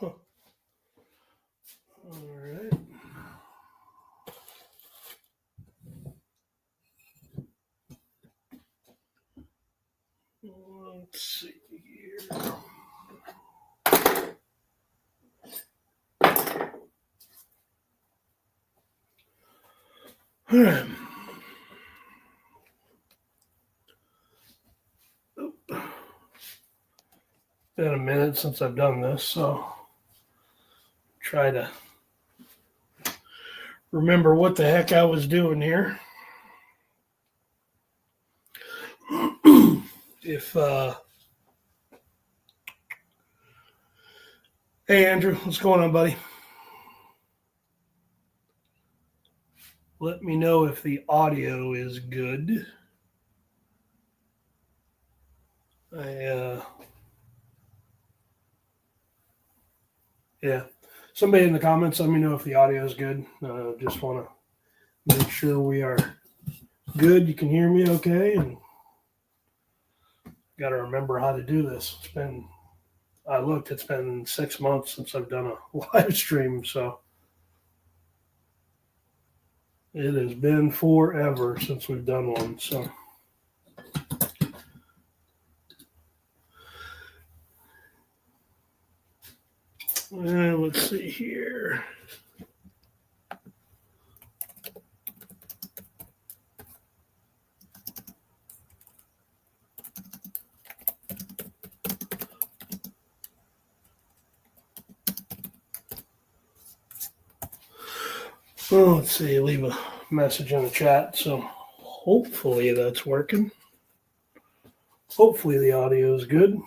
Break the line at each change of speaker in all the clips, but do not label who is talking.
Huh. All right. Let's see here. All right. Been a minute since I've done this, so try to remember what the heck I was doing here. If Hey Andrew, what's going on, buddy? Let me know if the audio is good. Yeah. Somebody in the comments, let me know if the audio is good. Just want to make sure we are good. You can hear me okay, and got to remember how to do this. It's been 6 months since I've done a live stream, so it has been forever since we've done one. So let's see here. Well, let's see, leave a message in the chat. So hopefully that's working. Hopefully the audio is good.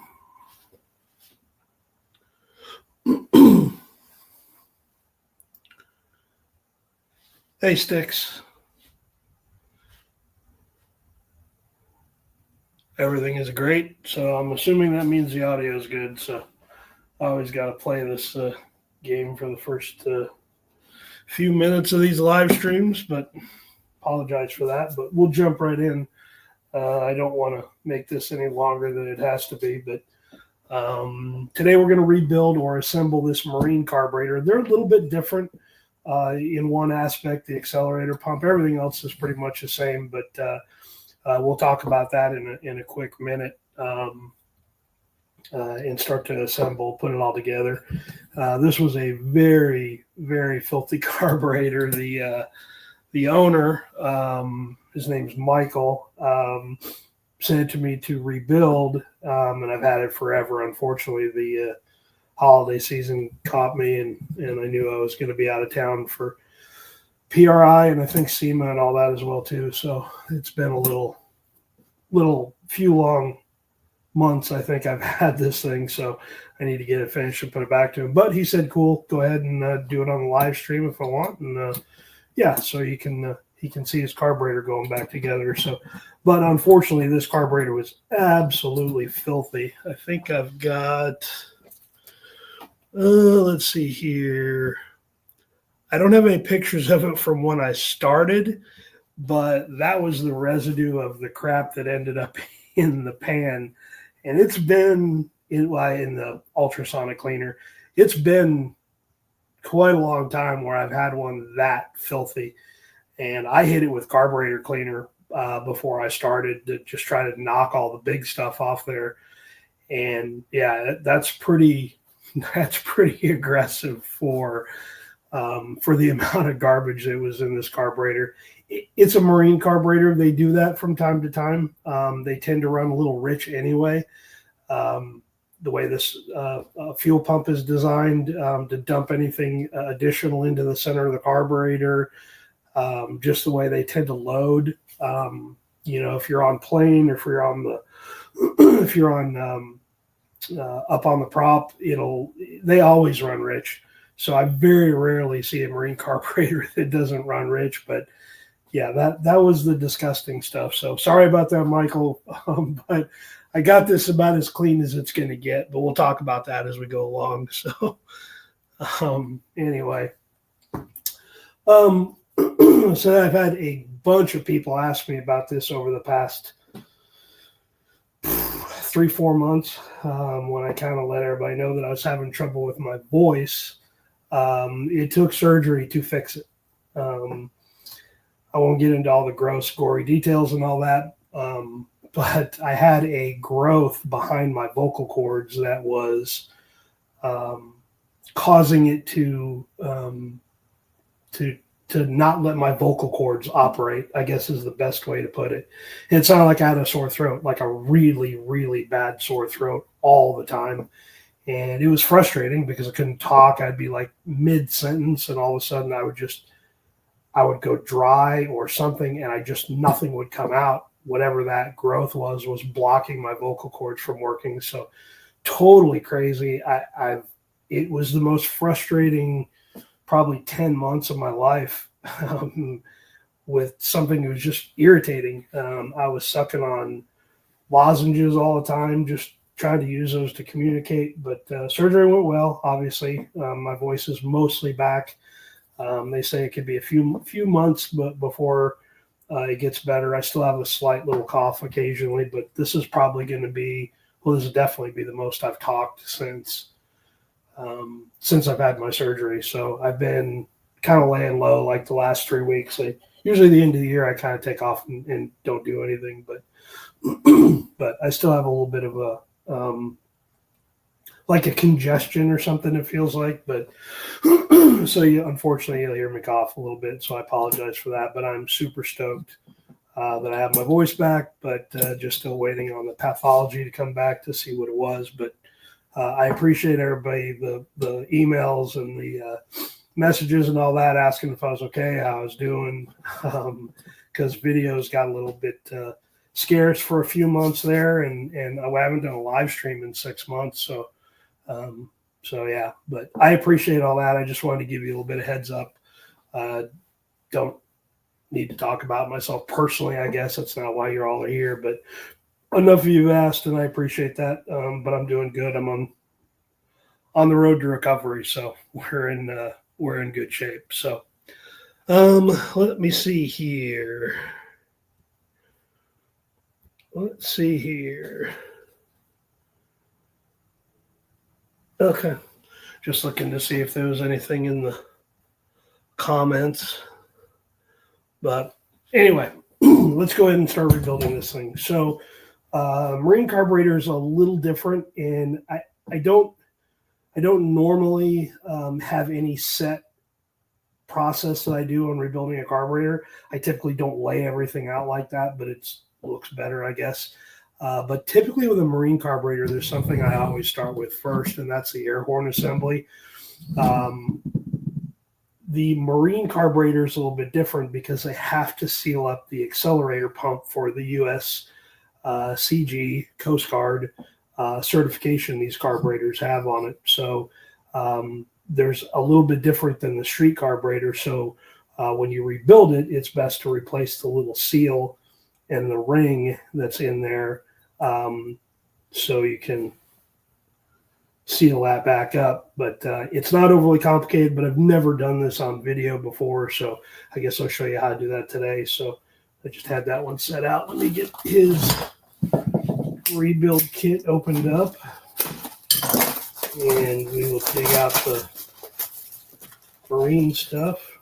Hey, Sticks. Everything is great. So I'm assuming that means the audio is good. So I always got to play this game for the first few minutes of these live streams, but apologize for that. But we'll jump right in. I don't want to make this any longer than it has to be, but today we're going to rebuild or assemble this marine carburetor. They're a little bit different in one aspect, the accelerator pump. Everything else is pretty much the same, but we'll talk about that in a quick minute and start to assemble, put it all together. This was a very, very filthy carburetor. The owner, his name's Michael, sent it to me to rebuild, and I've had it forever. Unfortunately, the holiday season caught me, and I knew I was going to be out of town for PRI and I think SEMA and all that as well too. So it's been a little few long months I think I've had this thing, so I need to get it finished and put it back to him. But he said, cool, go ahead and do it on the live stream if I want, and so he can see his carburetor going back together. So, but unfortunately, this carburetor was absolutely filthy. I think I've got, let's see here. I don't have any pictures of it from when I started, but that was the residue of the crap that ended up in the pan. And it's been in the ultrasonic cleaner. It's been quite a long time where I've had one that filthy. And I hit it with carburetor cleaner before I started to just try to knock all the big stuff off there. And yeah, that's pretty aggressive for the amount of garbage that was in this carburetor. It's a marine carburetor. They do that from time to time. They tend to run a little rich anyway. The way this fuel pump is designed to dump anything additional into the center of the carburetor, just the way they tend to load. If you're on plane or if you're on up on the prop, they always run rich. So I very rarely see a marine carburetor that doesn't run rich, but yeah, that was the disgusting stuff. So sorry about that, Michael, but I got this about as clean as it's going to get, but we'll talk about that as we go along. So anyway, so I've had a bunch of people ask me about this over the past 3-4 months, when I kind of let everybody know that I was having trouble with my voice. It took surgery to fix it. I won't get into all the gross, gory details and all that, but I had a growth behind my vocal cords that was causing it to not let my vocal cords operate, I guess is the best way to put it. And it sounded like I had a sore throat, like a really, really bad sore throat all the time. And it was frustrating because I couldn't talk. I'd be like mid-sentence, and all of a sudden I would go dry or something, and nothing would come out. Whatever that growth was blocking my vocal cords from working. So totally crazy. It was the most frustrating probably 10 months of my life, with something that was just irritating. I was sucking on lozenges all the time, just trying to use those to communicate. But surgery went well, obviously. My voice is mostly back. They say it could be a few months before it gets better. I still have a slight little cough occasionally, but this is probably going to be, this will definitely be the most I've talked since I've had my surgery. So I've been kind of laying low like the last 3 weeks. Usually the end of the year I kind of take off and don't do anything, but but I still have a little bit of a like a congestion or something, it feels like. But so unfortunately you'll hear me cough a little bit, so I apologize for that. But I'm super stoked that I have my voice back, but just still waiting on the pathology to come back to see what it was. But I appreciate everybody, the emails and the messages and all that, asking if I was okay, how I was doing, because videos got a little bit scarce for a few months there, and I haven't done a live stream in 6 months. So yeah, but I appreciate all that. I just wanted to give you a little bit of heads up. Don't need to talk about myself personally. I guess that's not why you're all here, but enough of you asked, and I appreciate that. But I'm doing good. I'm on the road to recovery, so we're in good shape. So let me see here. Let's see here. Okay. Just looking to see if there was anything in the comments. But anyway, let's go ahead and start rebuilding this thing. So marine carburetor is a little different, and I don't normally have any set process that I do on rebuilding a carburetor. I typically don't lay everything out like that, but it looks better, I guess. But typically with a marine carburetor, there's something I always start with first, and that's the air horn assembly. The marine carburetor is a little bit different because they have to seal up the accelerator pump for the U.S. CG Coast Guard certification these carburetors have on it. So there's a little bit different than the street carburetor. So when you rebuild it, it's best to replace the little seal and the ring that's in there, so you can seal that back up. But it's not overly complicated, but I've never done this on video before, so I guess I'll show you how to do that today. So I just had that one set out. Let me get his rebuild kit opened up, and we will dig out the marine stuff.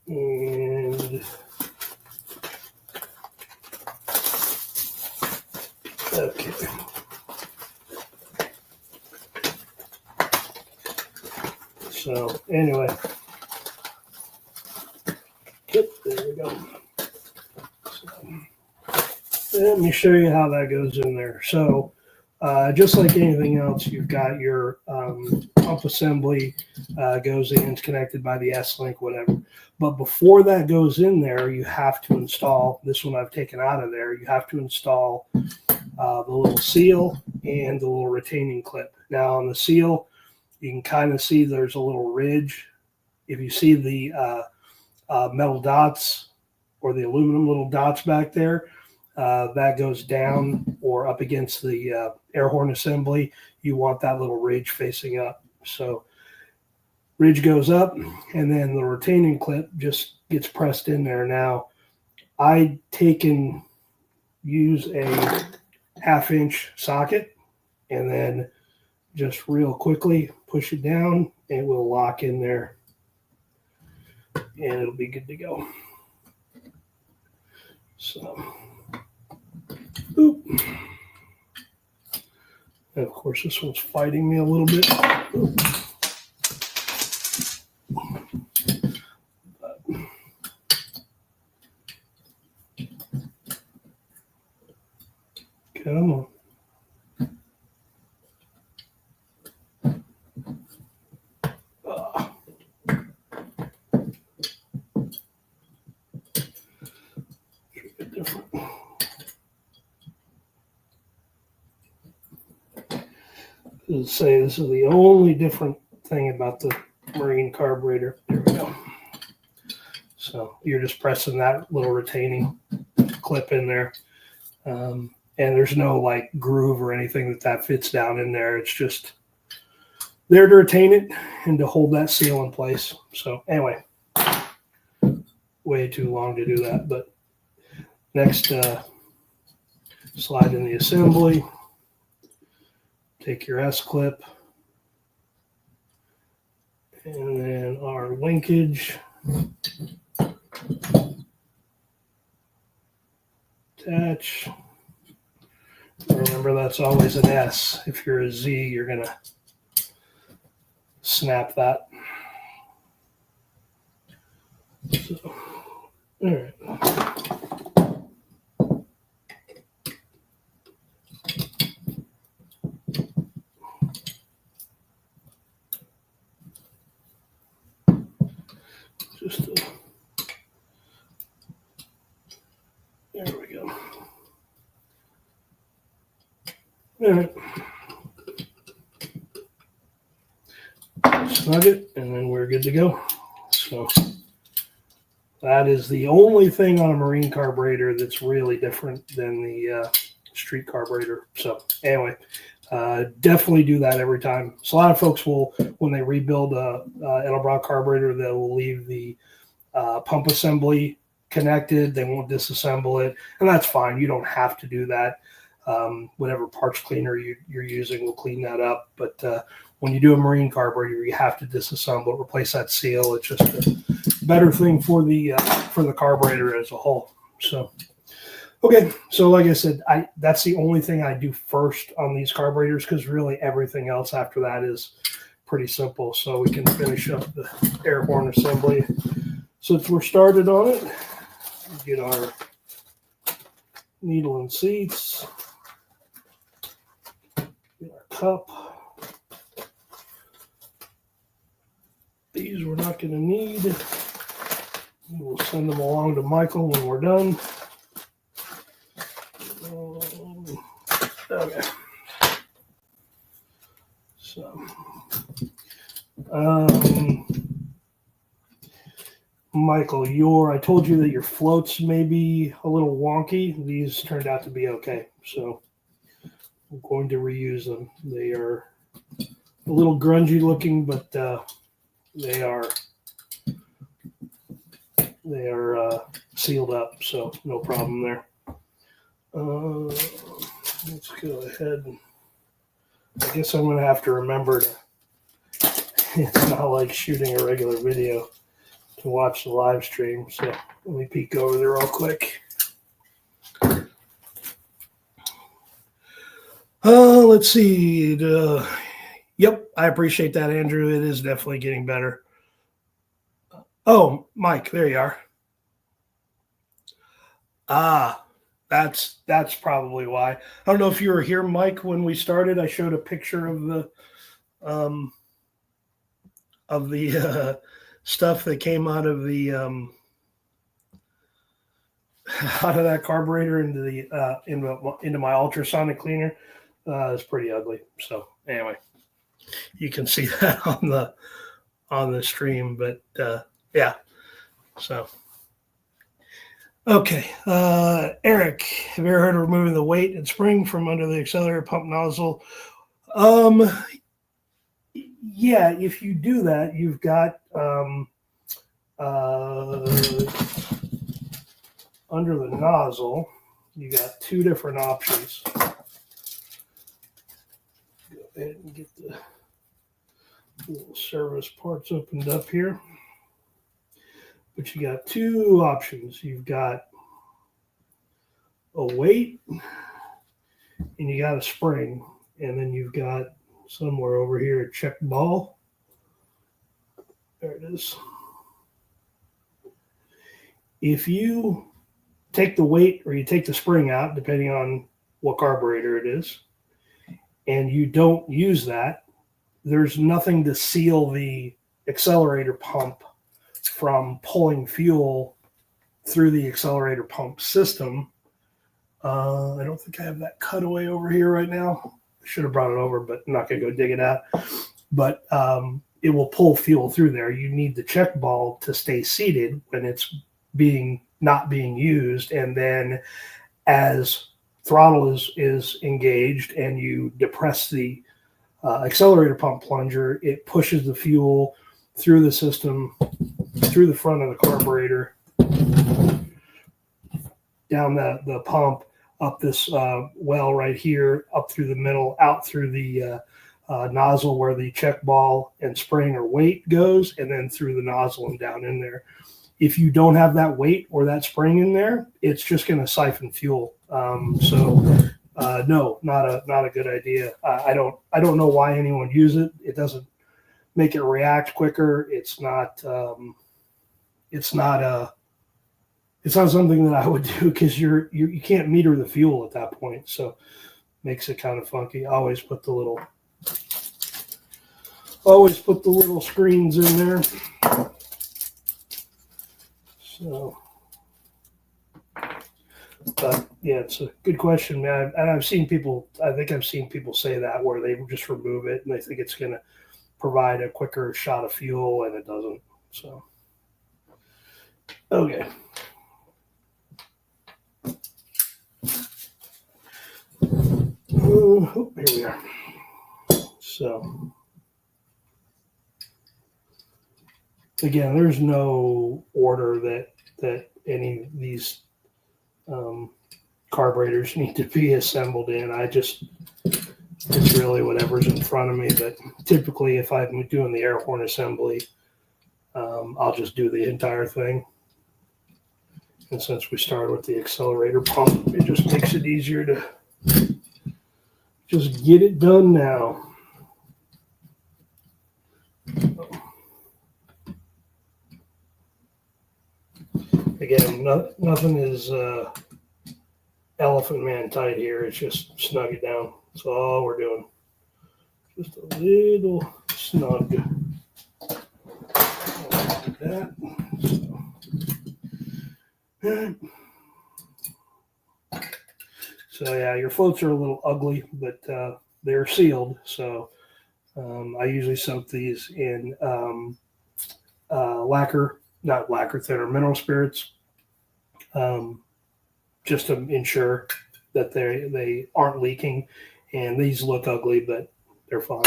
And okay. So anyway, there we go. So, let me show you how that goes in there. So just like anything else, you've got your pump assembly goes in, it's connected by the S-Link, whatever. But before that goes in there, you have to install, this one I've taken out of there, you have to install the little seal and the little retaining clip. Now on the seal, you can kind of see there's a little ridge. If you see the metal dots or the aluminum little dots back there, that goes down or up against the air horn assembly. You want that little ridge facing up. So ridge goes up, and then the retaining clip just gets pressed in there. Now, I'd taken use a 1/2-inch socket and then just real quickly push it down, and it will lock in there, and it'll be good to go. So, oop. And of course, this one's fighting me a little bit. Oop. Come on. Different. Say this is the only different thing about the marine carburetor. There we go. So you're just pressing that little retaining clip in there. And there's no like groove or anything that fits down in there. It's just there to retain it and to hold that seal in place. So anyway, way too long to do that. But next, slide in the assembly. Take your S-clip. And then our linkage. Attach. Remember, that's always an S. If you're a Z, you're going to snap that. So, all right. There we go. All right. Snug it, and then we're good to go. So that is the only thing on a marine carburetor that's really different than the street carburetor. So anyway, definitely do that every time. So a lot of folks will, when they rebuild a Edelbrock carburetor, they will leave the pump assembly connected. They won't disassemble it, and that's fine. You don't have to do that. Whatever parts cleaner you're using will clean that up. But when you do a marine carburetor, you have to disassemble it, replace that seal. It's just a better thing for the carburetor as a whole. So, okay. So like I said, that's the only thing I do first on these carburetors, because really everything else after that is pretty simple. So we can finish up the air horn assembly. Since we're started on it, get our needle and seats, get our cup. These we're not going to need. We'll send them along to Michael when we're done. Okay. So, Michael, I told you that your floats may be a little wonky. These turned out to be okay. So I'm going to reuse them. They are a little grungy looking, but they are sealed up, so no problem there. Let's go ahead. I guess I'm going to have to remember to, it's not like shooting a regular video, to watch the live stream. So let me peek over there real quick. Let's see. Yep, I appreciate that, Andrew. It is definitely getting better. Oh, Mike, there you are. That's probably why. I don't know if you were here, Mike, when we started. I showed a picture of the stuff that came out of the out of that carburetor into the into my ultrasonic cleaner. It's pretty ugly. So anyway, you can see that on the stream. But yeah. So okay, Eric, have you ever heard of removing the weight and spring from under the accelerator pump nozzle? Yeah, if you do that, you've got under the nozzle, you got two different options. Go ahead and get the little service parts opened up here. But you got two options. You've got a weight and you got a spring. And then you've got somewhere over here a check ball. There it is. If you take the weight or you take the spring out, depending on what carburetor it is, and you don't use that, there's nothing to seal the accelerator pump from pulling fuel through the accelerator pump system. I don't think I have that cutaway over here right now. I should have brought it over, but I'm not going to go dig it out. But it will pull fuel through there. You need the check ball to stay seated when it's not being used, and then as throttle is engaged and you depress the accelerator pump plunger, it pushes the fuel through the system, through the front of the carburetor, down the pump, up this well right here, up through the middle, out through the nozzle where the check ball and spring or weight goes, and then through the nozzle and down in there. If you don't have that weight or that spring in there, it's just going to siphon fuel. No, not a good idea. I don't know why anyone uses it. It doesn't make it react quicker. It's not something that I would do, because you can't meter the fuel at that point. So makes it kind of funky. I always put the little screens in there. So, but yeah, it's a good question, man. And I think I've seen people say that, where they just remove it and they think it's going to provide a quicker shot of fuel, and it doesn't. So, okay. Here we are. So, again, there's no order that any of these carburetors need to be assembled in. It's really whatever's in front of me. But typically, if I'm doing the air horn assembly, I'll just do the entire thing. And since we started with the accelerator pump, it just makes it easier to just get it done now. Again, nothing is elephant man tight here. It's just snug it down. That's all we're doing. Just a little snug. Like that. So yeah, your floats are a little ugly, but they're sealed. So I usually soak these in not lacquer thinner, mineral spirits, just to ensure that they aren't leaking. And these look ugly, but they're fine.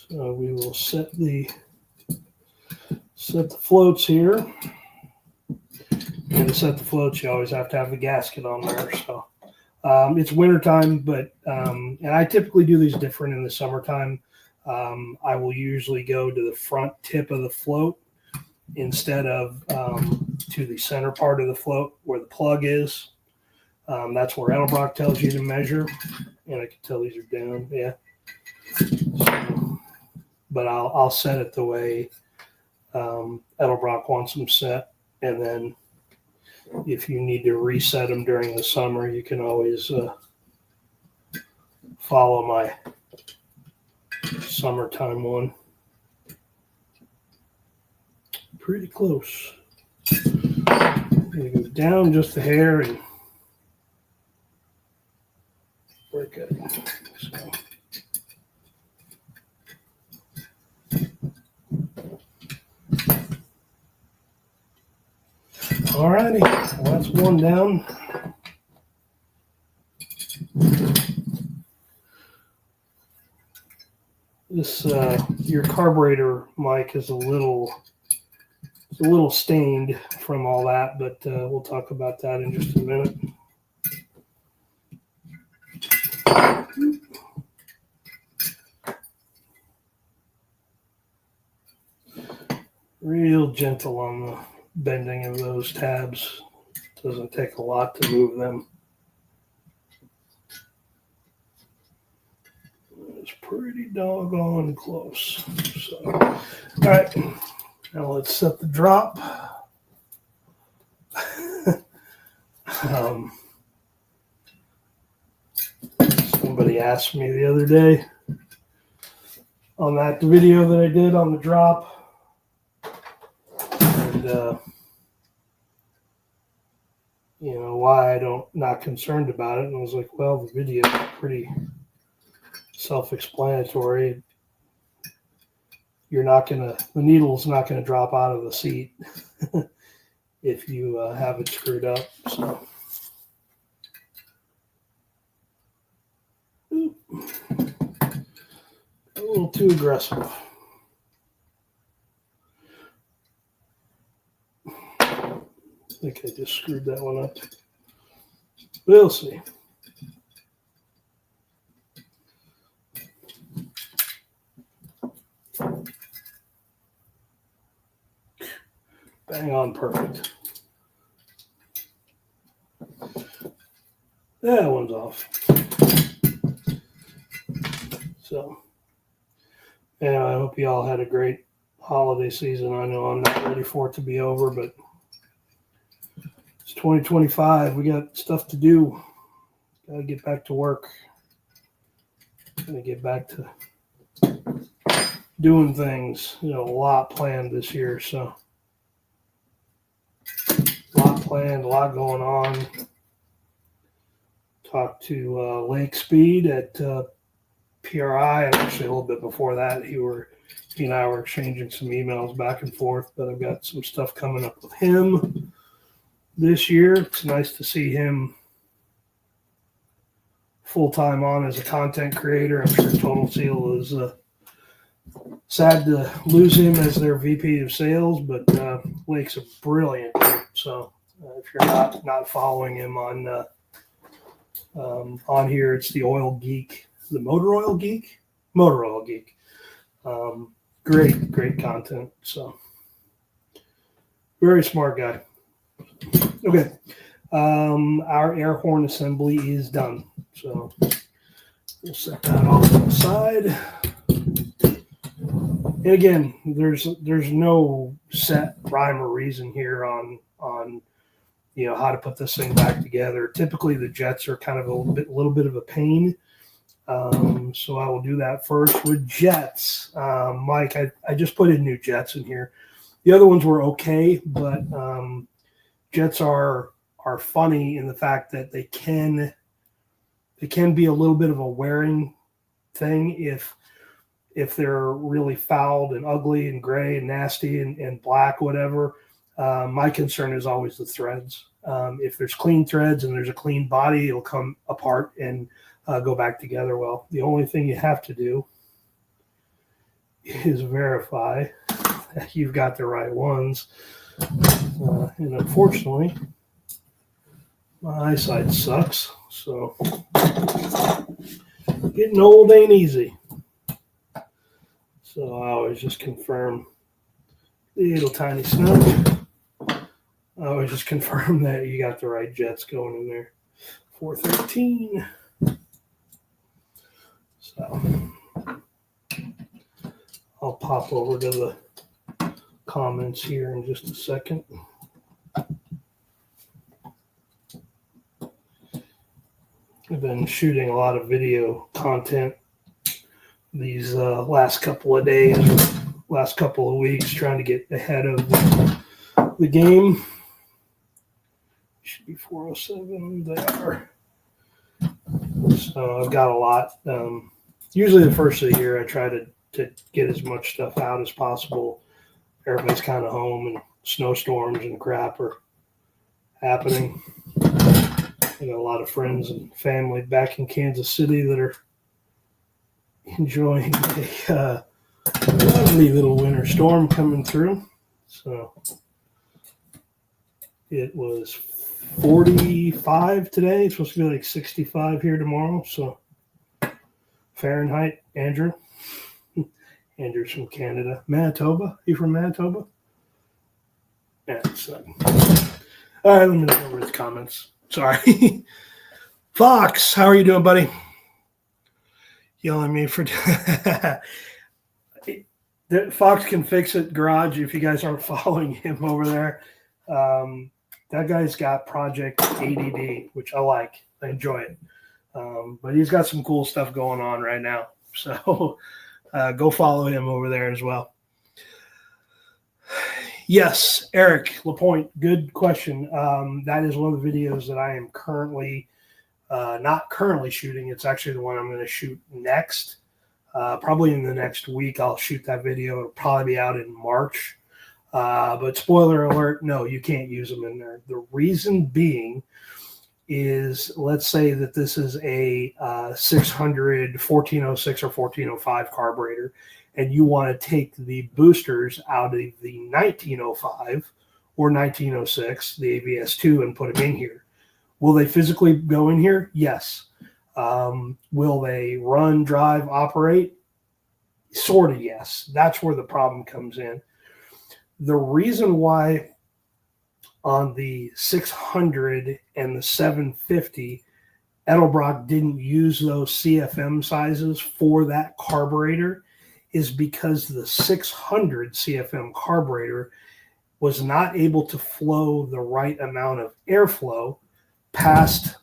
So we will set the floats here. And to set the floats, you always have to have the gasket on there. So it's wintertime, but and I typically do these different in the summertime. I will usually go to the front tip of the float instead of to the center part of the float where the plug is. That's where Edelbrock tells you to measure. And I can tell these are down. Yeah. So, but I'll set it the way Edelbrock wants them set. And then if you need to reset them during the summer, you can always follow my summertime one. Pretty close. I'm going to go down just a hair and we're good. So. All righty, well, that's one down. This This your carburetor, Mike, is a little stained from all that, but we'll talk about that in just a minute. Real gentle on the bending of those tabs. Doesn't take a lot to move them. It's pretty doggone close. So, all right, now let's set the drop. Somebody asked me the other day on that video that I did on the drop, and you know, why not concerned about it. And I was like, well, the video is pretty self-explanatory. The needle's not gonna drop out of the seat if you have it screwed up. So. A little too aggressive. I think I just screwed that one up. We'll see. Bang on perfect. That one's off. So, yeah, I hope you all had a great holiday season. I know I'm not ready for it to be over, but it's 2025. We got stuff to do. Got to get back to work. Got to get back to doing things. You know, a lot planned this year, so a lot planned, a lot going on. Talked to Lake Speed at PRI, and actually a little bit before that, he and I were exchanging some emails back and forth, but I've got some stuff coming up with him this year. It's nice to see him full-time on as a content creator. I'm sure Total Seal is sad to lose him as their VP of sales, but Lake's a brilliant dude. So if you're not following him on here, it's the Oil Geek. The Motor Oil Geek. Great content. So very smart guy. Okay. Our air horn assembly is done. So we'll set that off to the side. And again, there's no set rhyme or reason here on you know how to put this thing back together. Typically the jets are kind of a little bit of a pain. So I will do that first with jets. Mike, I just put in new jets in here. The other ones were okay, but jets are funny in the fact that they can be a little bit of a wearing thing if they're really fouled and ugly and gray and nasty and black, whatever. My concern is always the threads. If there's clean threads and there's a clean body, it'll come apart and go back together well. The only thing you have to do is verify that you've got the right ones. And unfortunately, my eyesight sucks, so getting old ain't easy. So I always just confirm little tiny snug. I always just confirm that you got the right jets going in there. 413. So I'll pop over to the comments here in just a second. I've been shooting a lot of video content these last couple of days, last couple of weeks, trying to get ahead of the game. Should be 407. They are. So I've got a lot. Usually the first of the year, I try to get as much stuff out as possible. Everybody's kind of home and snowstorms and crap are happening. I got a lot of friends and family back in Kansas City that are enjoying a lovely little winter storm coming through. So it was 45 today. It's supposed to be like 65 here tomorrow. So Fahrenheit, Andrew. Andrew's from Canada. Manitoba. You from Manitoba? Yeah. So. All right, let me know over his comments. Sorry. Fox, how are you doing, buddy? Yelling at me for Fox Can Fix It Garage. If you guys aren't following him over there, that guy's got Project ADD, which I like. I enjoy it. But he's got some cool stuff going on right now. So go follow him over there as well. Yes, Eric Lapointe, good question. That is one of the videos that I am currently not currently shooting. It's actually the one I'm going to shoot next. Probably in the next week, I'll shoot that video. It'll probably be out in March. But spoiler alert, no, you can't use them in there. The reason being is, let's say that this is a 600, 1406 or 1405 carburetor, and you want to take the boosters out of the 1905 or 1906, the ABS2, and put them in here. Will they physically go in here? Yes. Will they run, drive, operate? Sort of, yes. That's where the problem comes in. The reason why on the 600 and the 750, Edelbrock didn't use those CFM sizes for that carburetor is because the 600 CFM carburetor was not able to flow the right amount of airflow past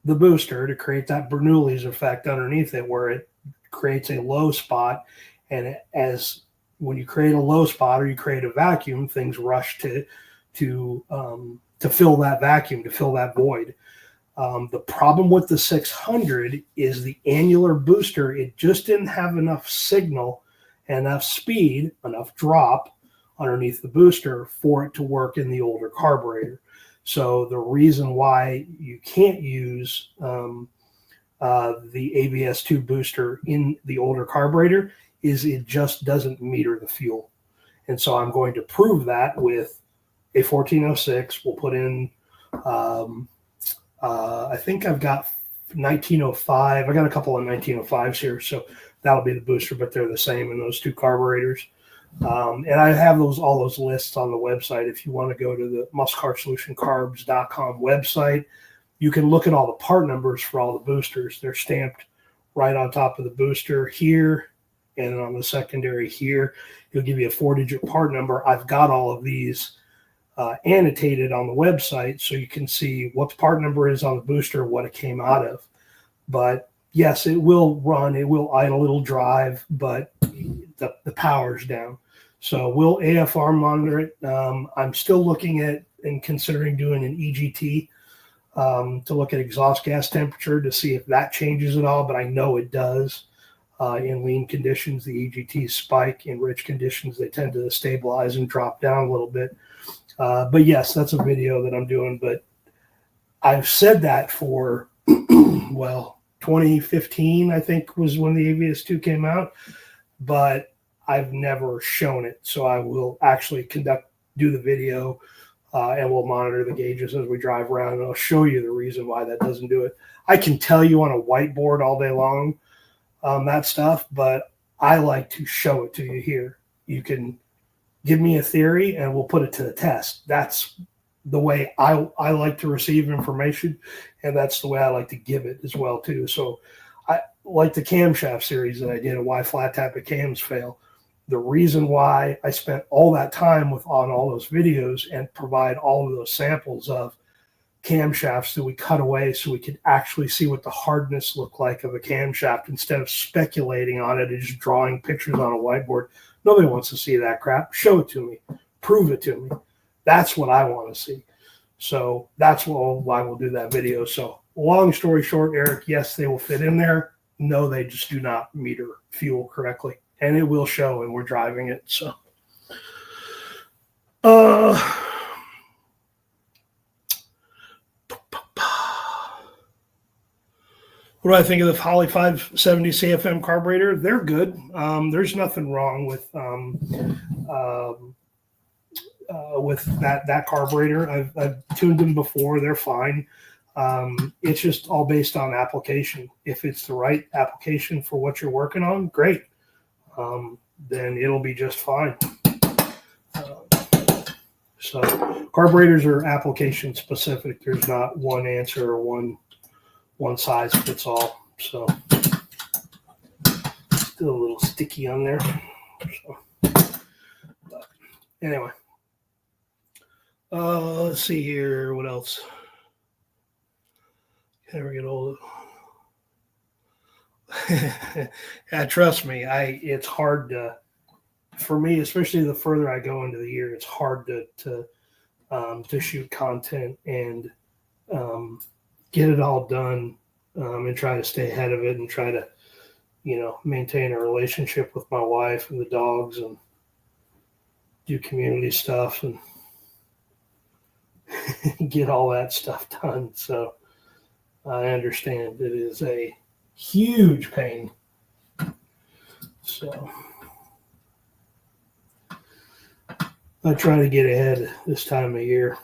the booster to create that Bernoulli's effect underneath it, where it creates a low spot. And as when you create a low spot or you create a vacuum, things rush to fill that vacuum, to fill that void. The problem with the 600 is the annular booster. It just didn't have enough signal, enough speed, enough drop underneath the booster for it to work in the older carburetor. So the reason why you can't use the ABS2 booster in the older carburetor is it just doesn't meter the fuel. And so I'm going to prove that with a 1406. We'll put in, I think I've got 1905. I got a couple of 1905s here, so that'll be the booster, but they're the same in those two carburetors. And I have all those lists on the website. If you want to go to the musclecarsolutioncarbs.com website, you can look at all the part numbers for all the boosters. They're stamped right on top of the booster here and on the secondary here. It'll give you a 4-digit part number. I've got all of these annotated on the website so you can see what the part number is on the booster, what it came out of. But yes, it will run, it will idle, it'll drive, but the power's down. So we'll AFR monitor it. I'm still looking at and considering doing an EGT to look at exhaust gas temperature to see if that changes at all, but I know it does. In lean conditions, the EGT spike. In rich conditions, they tend to stabilize and drop down a little bit. But yes, that's a video that I'm doing. But I've said that for, 2015, I think, was when the ABS2 came out. But I've never shown it. So I will actually do the video, and we'll monitor the gauges as we drive around. And I'll show you the reason why that doesn't do it. I can tell you on a whiteboard all day long that stuff, but I like to show it to you here. You can give me a theory and we'll put it to the test. That's the way I like to receive information, and that's the way I like to give it as well too. So I like the camshaft series that I did, why flat tappet cams fail. The reason why I spent all that time on all those videos and provide all of those samples of camshafts that we cut away so we could actually see what the hardness looked like of a camshaft instead of speculating on it and just drawing pictures on a whiteboard. Nobody wants to see that crap. Show it to me. Prove it to me. That's what I want to see. So that's why we'll do that video. So long story short, Eric, yes, they will fit in there. No, they just do not meter fuel correctly. And it will show, and we're driving it. So What do I think of the Holly 570 CFM carburetor? They're good. There's nothing wrong with that carburetor. I've tuned them before. They're fine. It's just all based on application. If it's the right application for what you're working on, great. Then it'll be just fine. So carburetors are application specific. There's not one answer or one size fits all. So still a little sticky on there. So, but anyway, let's see here. What else? Can ever get old? Yeah, trust me. It's hard to, for me, especially the further I go into the year, it's hard to shoot content and get it all done and try to stay ahead of it and try to, maintain a relationship with my wife and the dogs and do community stuff and get all that stuff done. So I understand it is a huge pain. So I try to get ahead this time of year.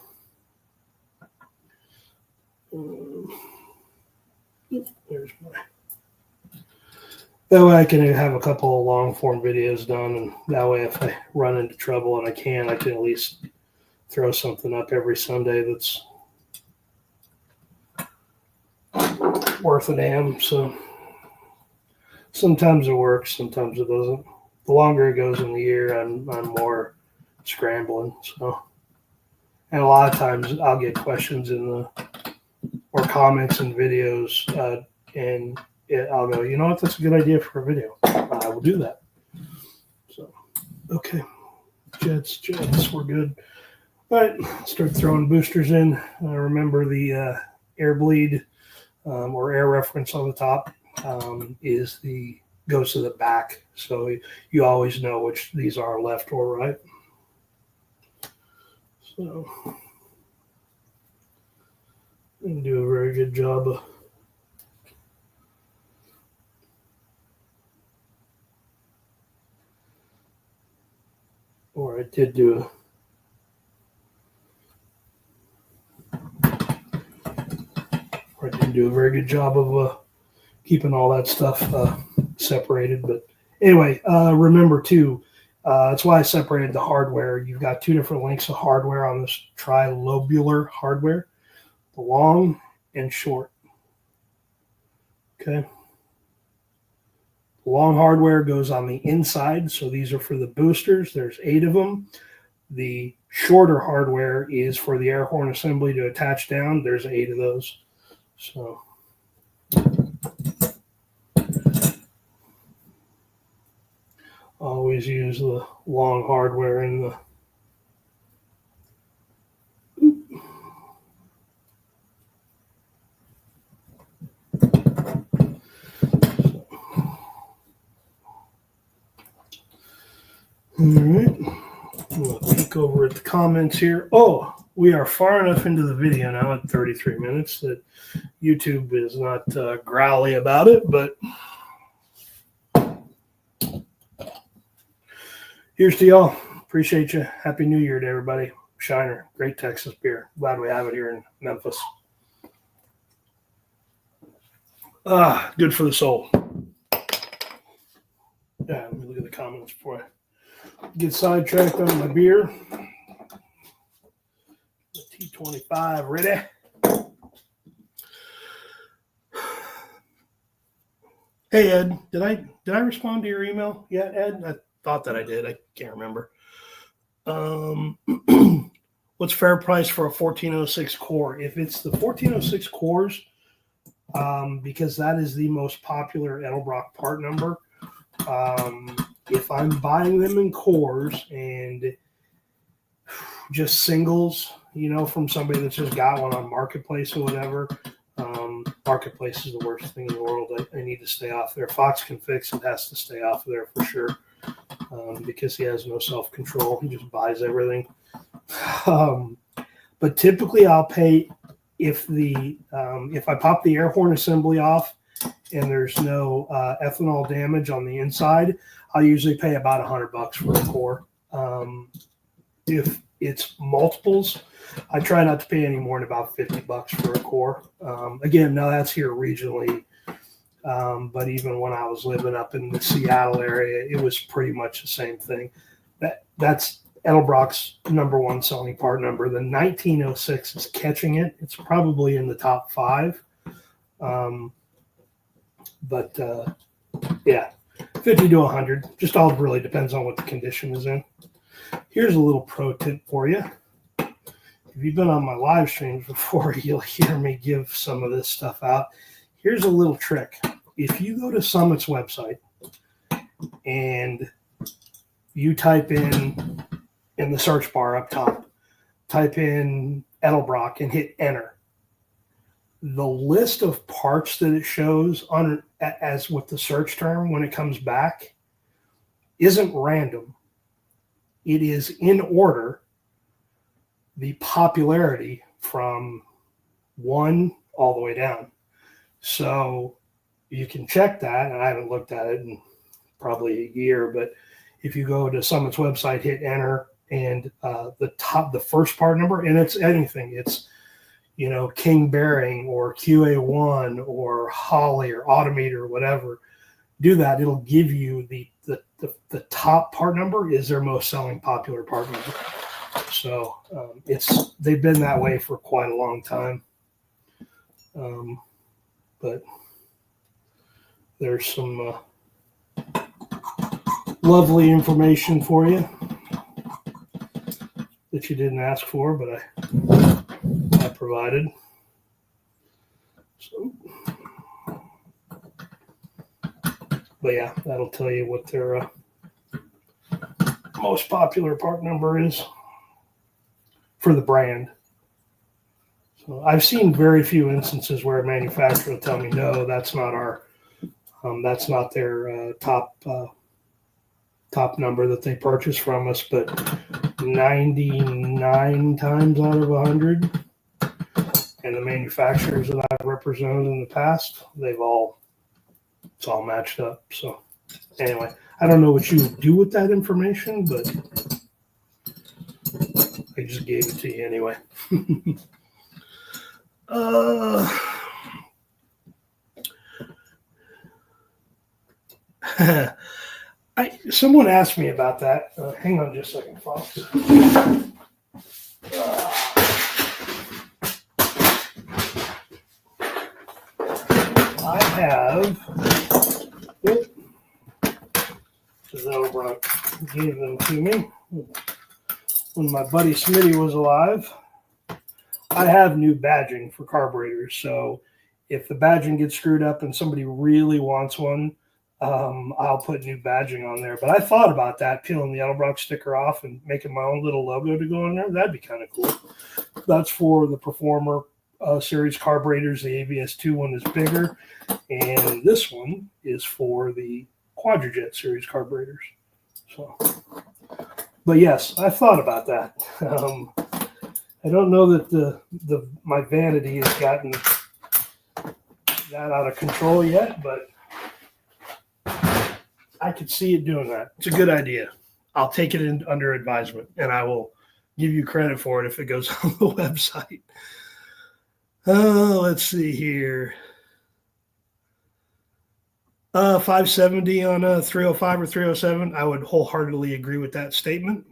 There's my. That way I can have a couple of long form videos done, and that way if I run into trouble and I can at least throw something up every Sunday that's worth a damn. So sometimes it works, sometimes it doesn't. The longer it goes in the year, I'm more scrambling. So, and a lot of times I'll get questions or comments in videos, and I'll go, you know what, that's a good idea for a video. I will do that. So, okay, jets, we're good. All right, start throwing boosters in. Remember the air bleed or air reference on the top goes to the back, so you always know which these are, left or right. So I can do a very good job of or I did do a very good job of keeping all that stuff separated. But anyway, remember too, that's why I separated the hardware. You've got two different lengths of hardware on this trilobular hardware, the long and short. Okay. The long hardware goes on the inside, so these are for the boosters. There's 8 of them. The shorter hardware is for the air horn assembly to attach down. There's 8 of those. So always use the long hardware in the all right. We'll peek over at the comments here. Oh, we are far enough into the video now at 33 minutes that YouTube is not growly about it, but here's to y'all. Appreciate you. Happy New Year to everybody. Shiner, great Texas beer. Glad we have it here in Memphis. Good for the soul. Yeah, let me look at the comments before I get sidetracked on my beer. The T25 ready. Hey Ed, did I respond to your email yet, Ed? I thought that I did. I can't remember. What's fair price for a 1406 core? If it's the 1406 cores, because that is the most popular Edelbrock part number. If I'm buying them in cores and just singles, from somebody that's just got one on Marketplace or whatever, Marketplace is the worst thing in the world. I need to stay off there. Fox can fix it, has to stay off there for sure, because he has no self-control. He just buys everything. But typically I'll pay if I pop the air horn assembly off and there's no ethanol damage on the inside, I'll usually pay about $100 for a core. If it's multiples, I try not to pay any more than about $50 for a core. Again, now that's here regionally, but even when I was living up in the Seattle area, it was pretty much the same thing. That's Edelbrock's #1 selling part number. The 1906 is catching it. It's probably in the top 5. Yeah, 50 to 100. Just all really depends on what the condition is in. Here's a little pro tip for you. If you've been on my live streams before, you'll hear me give some of this stuff out. Here's a little trick. If you go to Summit's website and you type in the search bar up top, type in Edelbrock and hit enter, the list of parts that it shows on as with the search term when it comes back isn't random. It is in order, the popularity from 1 all the way down. So you can check that, and I haven't looked at it in probably a year, but if you go to Summit's website, hit enter, and the first part number, and it's anything, it's King Bearing or QA1 or Holly or Autometer or whatever, do that. It'll give you the top part number is their most selling popular part number. So they've been that way for quite a long time. But there's some lovely information for you that you didn't ask for, but I provided. So, but yeah, that'll tell you what their most popular part number is for the brand. So I've seen very few instances where a manufacturer will tell me, no, that's not their top number that they purchase from us, but 99 times out of 100, and the manufacturers that I've represented in the past, it's all matched up. So anyway, I don't know what you would do with that information, but I just gave it to you anyway. Someone asked me about that. Hang on just a second, folks. I have Edelbrock gave them to me when my buddy Smitty was alive. I have new badging for carburetors, so if the badging gets screwed up and somebody really wants one, I'll put new badging on there. But I thought about that, peeling the Edelbrock sticker off and making my own little logo to go on there. That'd be kind of cool. That's for the Performer series carburetors. The AVS2 one is bigger, and this one is for the Quadrajet series carburetors. So, but yes, I thought about that. I don't know that my vanity has gotten that out of control yet, but I could see it doing that. It's a good idea. I'll take it under advisement, and I will give you credit for it if it goes on the website. Let's see here. 570 on a 305 or 307. I would wholeheartedly agree with that statement.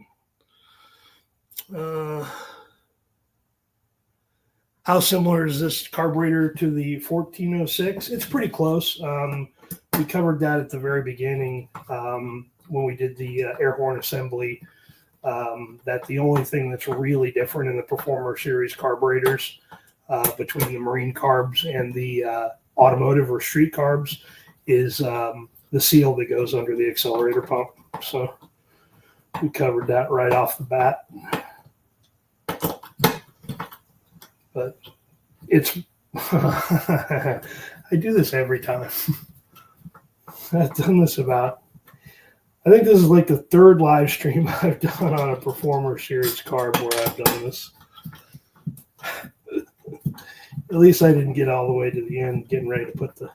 How similar is this carburetor to the 1406? It's pretty close. We covered that at the very beginning when we did the air horn assembly, that the only thing that's really different in the Performer series carburetors between the marine carbs and the automotive or street carbs is the seal that goes under the accelerator pump. So we covered that right off the bat. But it's I do this every time. I've done this I think this is like the 3rd live stream I've done on a Performer series carb where I've done this. At least I didn't get all the way to the end getting ready to put the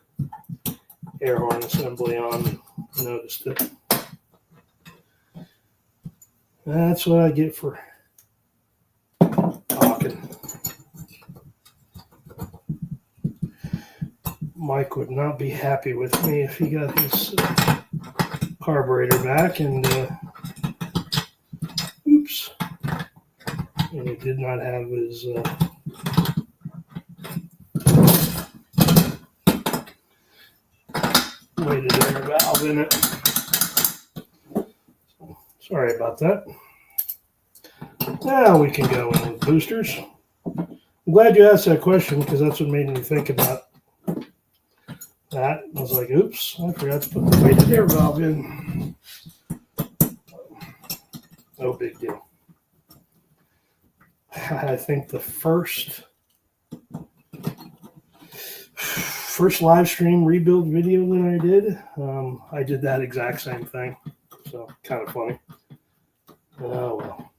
air horn assembly on. Noticed it. That's what I get for talking. Mike would not be happy with me if he got his carburetor back, and oops, and he did not have his weighted air valve in it. Sorry about that. Now we can go in with boosters. I'm glad you asked that question because that's what made me think about that. I was like, oops, I forgot to put the weighted air valve in. No big deal. I think the first live stream rebuild video that I did that exact same thing. So kind of funny. Oh well.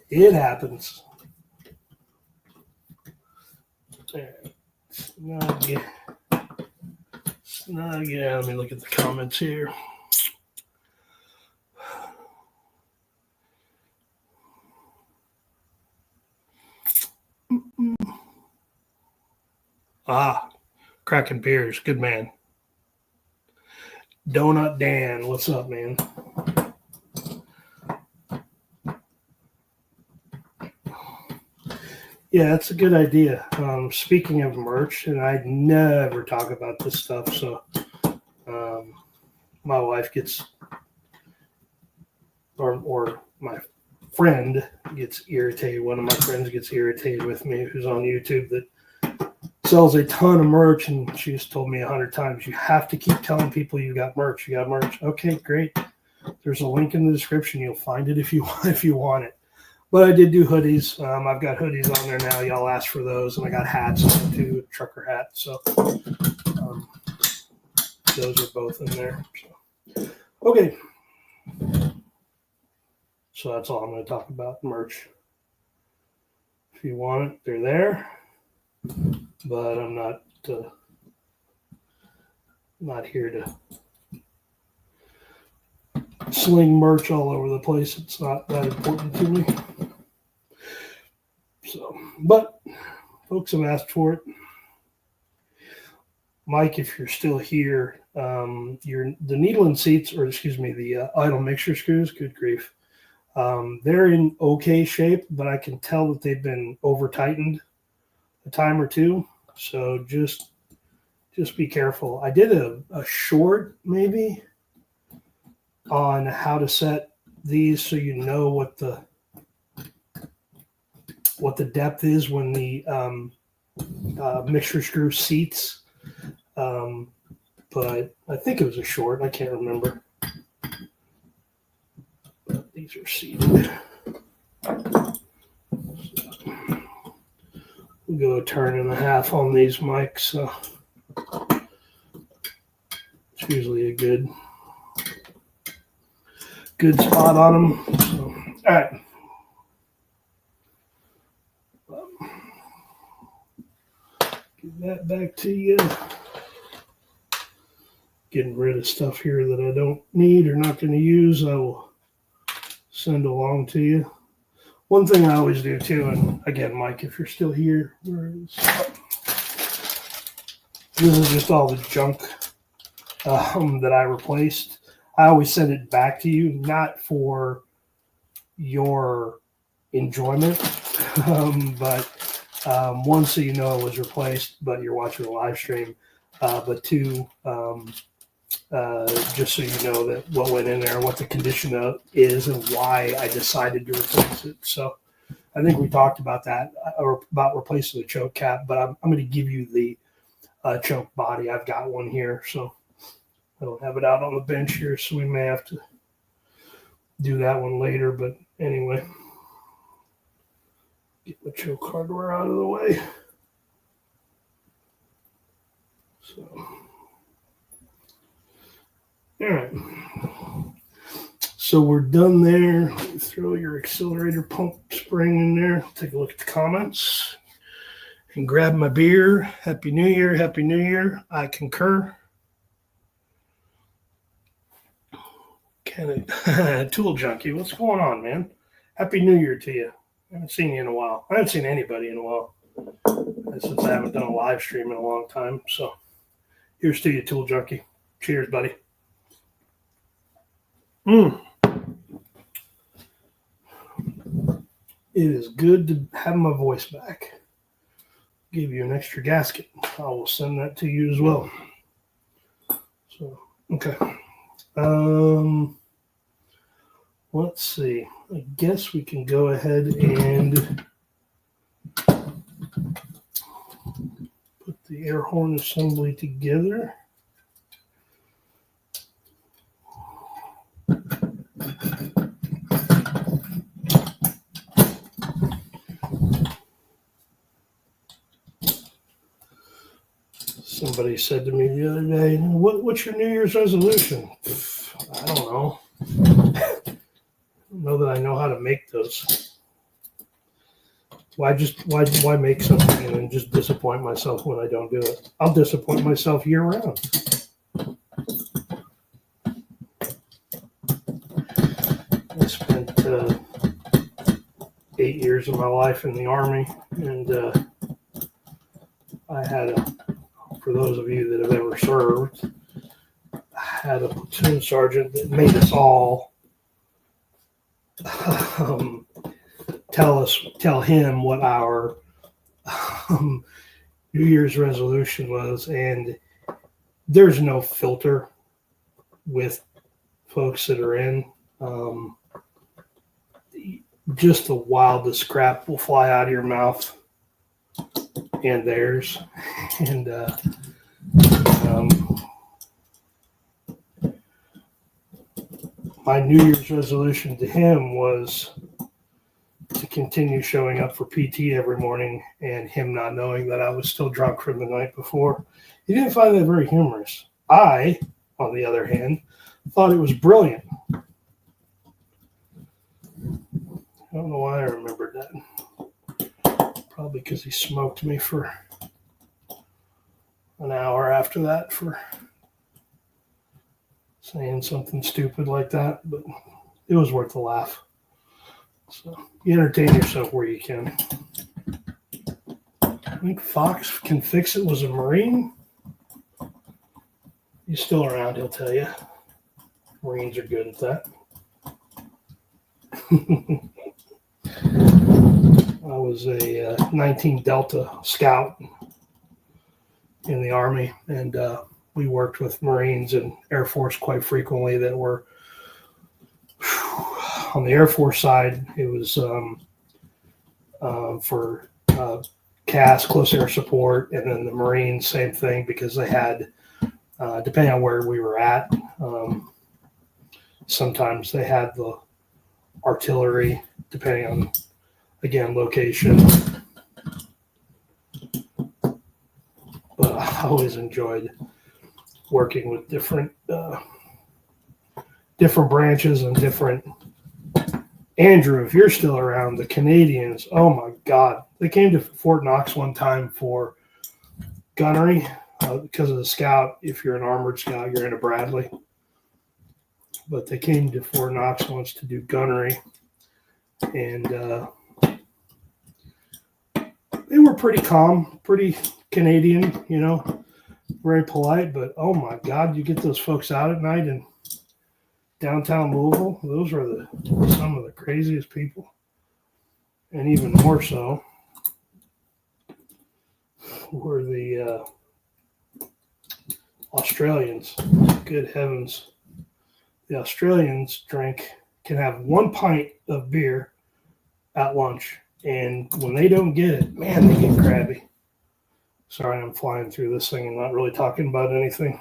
It happens. There. Snug. Yeah, let me look at the comments here. Cracking beers. Good man. Donut Dan, what's up, man? Yeah, that's a good idea. Speaking of merch, and I never talk about this stuff, so my wife gets, or my friend gets irritated. One of my friends gets irritated with me, who's on YouTube, that sells a ton of merch, and she's told me 100 times, you have to keep telling people you got merch. You got merch. Okay, great. There's a link in the description. You'll find it if you want it. But I did do hoodies. I've got hoodies on there now. Y'all asked for those, and I got hats on too, a trucker hat. So those are both in there. So, okay. So that's all I'm going to talk about, merch. If you want it, they're there. But I'm not here to sling merch all over the place. It's not that important to me. So, but folks have asked for it. Mike, if you're still here, the needle seats, or excuse me, the idle mixture screws, good grief. They're in okay shape, but I can tell that they've been over tightened a time or two. So just be careful. I did a short maybe on how to set these so you know what the depth is when the mixture screw seats. But I think it was a short. I can't remember. But these are seated. We'll go a turn and a half on these mics. So it's usually a good spot on them. So, all right. Give that back to you. Getting rid of stuff here that I don't need or not going to use, I will send along to you. One thing I always do too, and again, Mike, if you're still here, this is just all the junk that I replaced. I always send it back to you, not for your enjoyment, but one, so you know it was replaced, but you're watching a live stream, but two, just so you know that what went in there, what the condition of is, and why I decided to replace it. So I think we talked about that, or about replacing the choke cap, but I'm going to give you the choke body. I've got one here, so I don't have it out on the bench here, so we may have to do that one later. But anyway, get the choke hardware out of the way. So, all right. So we're done there. Throw your accelerator pump spring in there. Take a look at the comments. and grab my beer. Happy New Year. Happy New Year. I concur. Tool Junkie, what's going on, man? Happy New Year to you. I haven't seen you in a while. I haven't seen anybody in a while since I haven't done a live stream in a long time. So here's to you, Tool Junkie. Cheers, buddy. It is good to have my voice back. Give you an extra gasket. I will send that to you as well. So, okay. Let's see. I guess we can go ahead and put the air horn assembly together. Somebody said to me the other day, what's your New Year's resolution? I don't know. I don't know that I know how to make those. Why make something and then just disappoint myself when I don't do it? I'll disappoint myself year round. I spent 8 years of my life in the Army, and I had for those of you that have ever served, I had a platoon sergeant that made us all tell him what our New Year's resolution was, and there's no filter with folks that are in. Just the wildest crap will fly out of your mouth and theirs, and my New Year's resolution to him was to continue showing up for PT every morning, and him not knowing that I was still drunk from the night before. He didn't find that very humorous. I, on the other hand, thought it was brilliant. I don't know why I remembered that. Probably because he smoked me for an hour after that for saying something stupid like that, but it was worth a laugh. So you entertain yourself where you can. I think Fox Can Fix It was a Marine. He's still around, he'll tell you. Marines are good at that. I was a 19 Delta scout in the Army, and we worked with Marines and Air Force quite frequently that were on the Air Force side. It was for CAS, close air support, and then the Marines, same thing, because they had, depending on where we were at, sometimes they had the artillery, depending on, again, location. But I always enjoyed working with different branches and different. Andrew, if you're still around, the Canadians, oh my God, they came to Fort Knox one time for gunnery because of the scout. If you're an armored scout, you're in a Bradley. But they came to Fort Knox once to do gunnery, and they were pretty calm, pretty Canadian, you know, very polite. But oh my God, you get those folks out at night in downtown Louisville, those are some of the craziest people. And even more so were the Australians. Good heavens. The Australians can have 1 pint of beer at lunch, and when they don't get it, man, they get crabby. Sorry, I'm flying through this thing and not really talking about anything.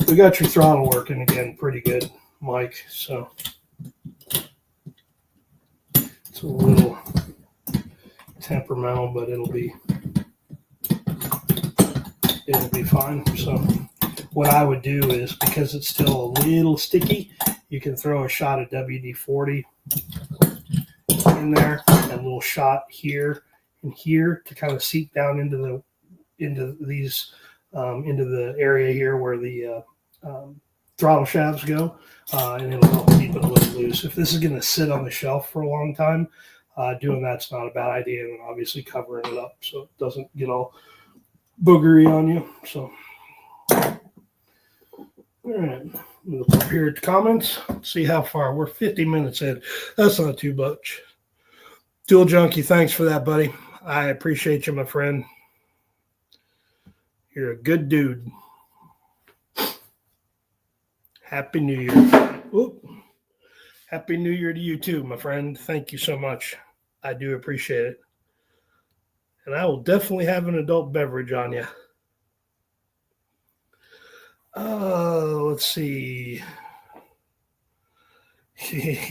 We got your throttle working again pretty good, Mike, so it's a little temperamental, but it'll be fine. So what I would do is, because it's still a little sticky, you can throw a shot of WD-40 in there, and a little shot here and here to kind of seep down into the area here where the throttle shafts go, and it'll help keep it a little loose. If this is going to sit on the shelf for a long time, doing that's not a bad idea, and obviously covering it up so it doesn't get all boogery on you. So, all right, we'll look up here at the comments. See how far we're 50 minutes in. That's not too much. Dual Junkie, thanks for that, buddy. I appreciate you, my friend. You're a good dude. Happy New Year. Oop. Happy New Year to you too, my friend. Thank you so much. I do appreciate it. And I will definitely have an adult beverage on you. Let's see.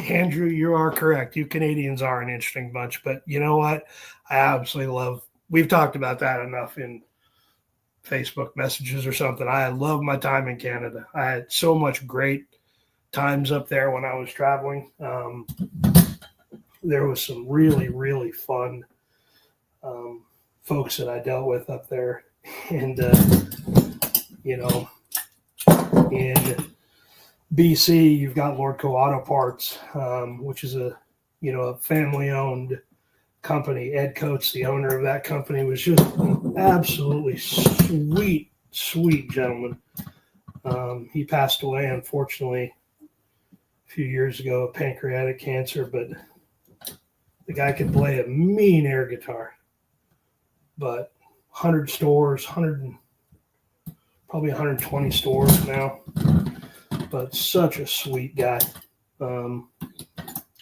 Andrew, you are correct. You Canadians are an interesting bunch, but you know what? I absolutely love, we've talked about that enough in Facebook messages or something. I love my time in Canada. I had so much great times up there when I was traveling. There was some really, really fun folks that I dealt with up there. And, you know, in BC, you've got Lordco Auto Parts, which is a family-owned company. Ed Coates, the owner of that company, was just an absolutely sweet gentleman. He passed away, unfortunately, a few years ago of pancreatic cancer, but the guy could play a mean air guitar. But 100 stores, probably 120 stores now. But such a sweet guy.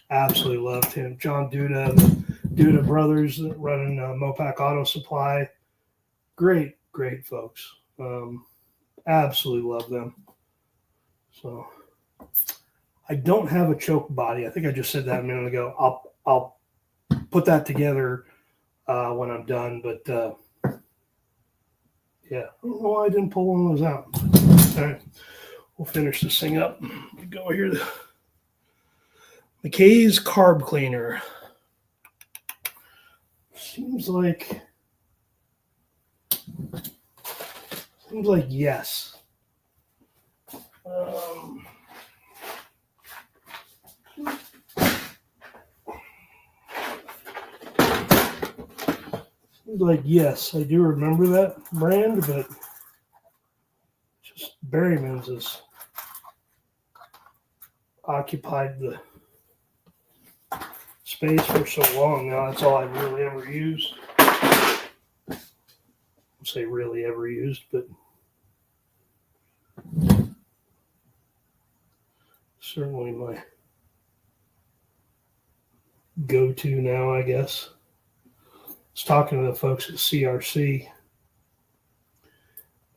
Absolutely loved him. John Duda, the Duda brothers running Mopac Auto Supply. Great folks. Absolutely love them. So I don't have a choke body. I think I just said that a minute ago. I'll put that together when I'm done. But yeah, I don't know why I didn't pull one of those out. All right, we'll finish this thing up. Go here. McKay's Carb Cleaner. Seems like yes. Seems like yes. I do remember that brand, but just Berryman's has occupied the space for so long now. That's all I've really ever used. I won't say really ever used, but certainly my go-to now, I guess. I was talking to the folks at CRC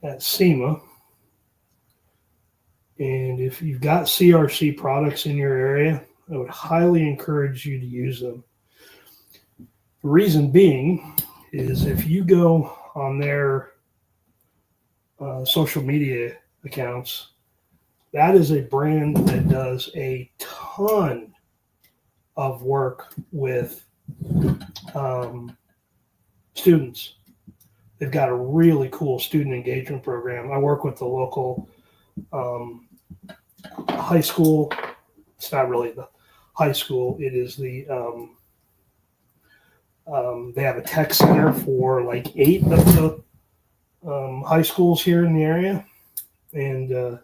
at SEMA, and if you've got CRC products in your area, I would highly encourage you to use them. The reason being is if you go on their social media accounts, that is a brand that does a ton of work with students. They've got a really cool student engagement program. I work with the local high school. It's not really the high school. It is the they have a tech center for like 8 of the high schools here in the area, and